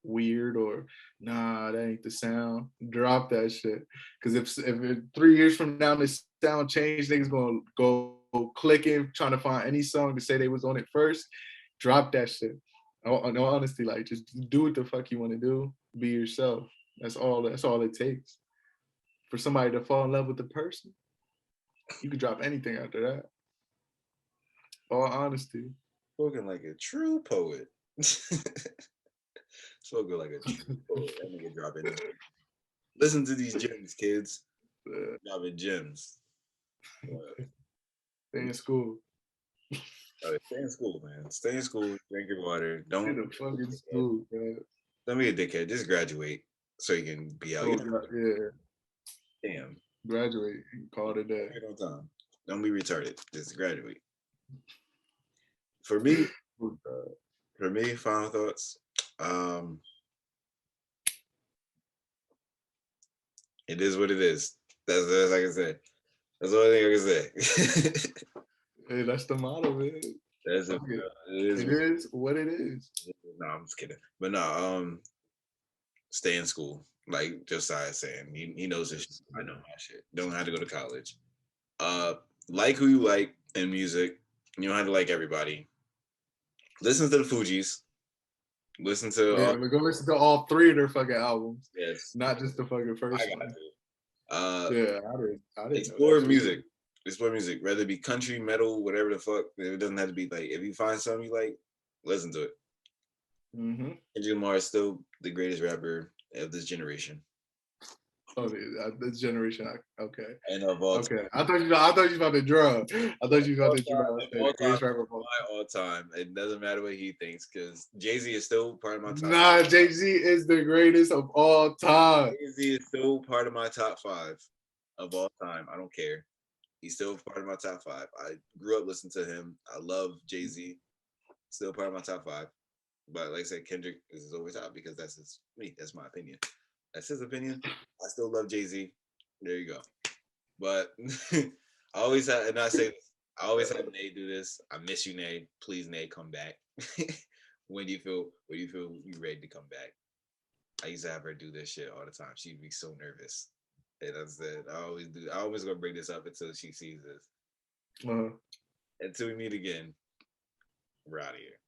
weird or nah, that ain't the sound. Drop that shit. Because if 3 years from now this sound change, niggas gonna go clicking trying to find any song to say they was on it first. Drop that shit. No, honestly, like just do what the fuck you want to do. Be yourself. That's all it takes. For somebody to fall in love with the person, you can drop anything after that. All honesty. Spoken like a true poet. Spoken like a true poet. That nigga dropping it. Listen to these gems, kids. Dropping gems. Stay in school. Stay in school, man. Stay in school. Drink your water. Don't. Stay in the fucking school, man. Don't be a dickhead. Just graduate so you can be out. Yeah. Damn. Graduate and call it a day. Right on time. Don't be retarded. Just graduate. For me, final thoughts. It is what it is. That's all I can say. That's the only thing I can say. Hey, that's the motto, man. That's it. It is what it is. No, I'm just kidding. But no, stay in school. Like Josiah saying, he knows this shit. I know my shit. Don't have to go to college. Like who you like in music. You don't have to like everybody. Listen to the Fugees. Listen to go listen to all 3 of their fucking albums. Yes. Not just the fucking first one. I didn't explore music. Explore music. Whether it be country, metal, whatever the fuck. It doesn't have to be like if you find something you like, listen to it. Mm-hmm. Kendrick Lamar is still the greatest rapper of this generation. Oh, this generation. Okay. And of all okay. Time. I thought you was about to draw. I thought you was about to draw. All time. It doesn't matter what he thinks because Jay-Z is still part of my top. Nah, Jay-Z is the greatest of all time. Jay-Z is still part of my top 5 of all time. I don't care. He's still part of my top 5. I grew up listening to him. I love Jay-Z. Still part of my top 5. But like I said, Kendrick is always top because that's me. That's my opinion. That's his opinion. I still love Jay-Z. There you go. But I always have, and I say this, I always have Nate do this. I miss you, Nate. Please, Nate, come back. when do you feel you ready to come back? I used to have her do this shit all the time. She'd be so nervous. And I said, I always gonna bring this up until she sees this. Until we meet again. We're out of here.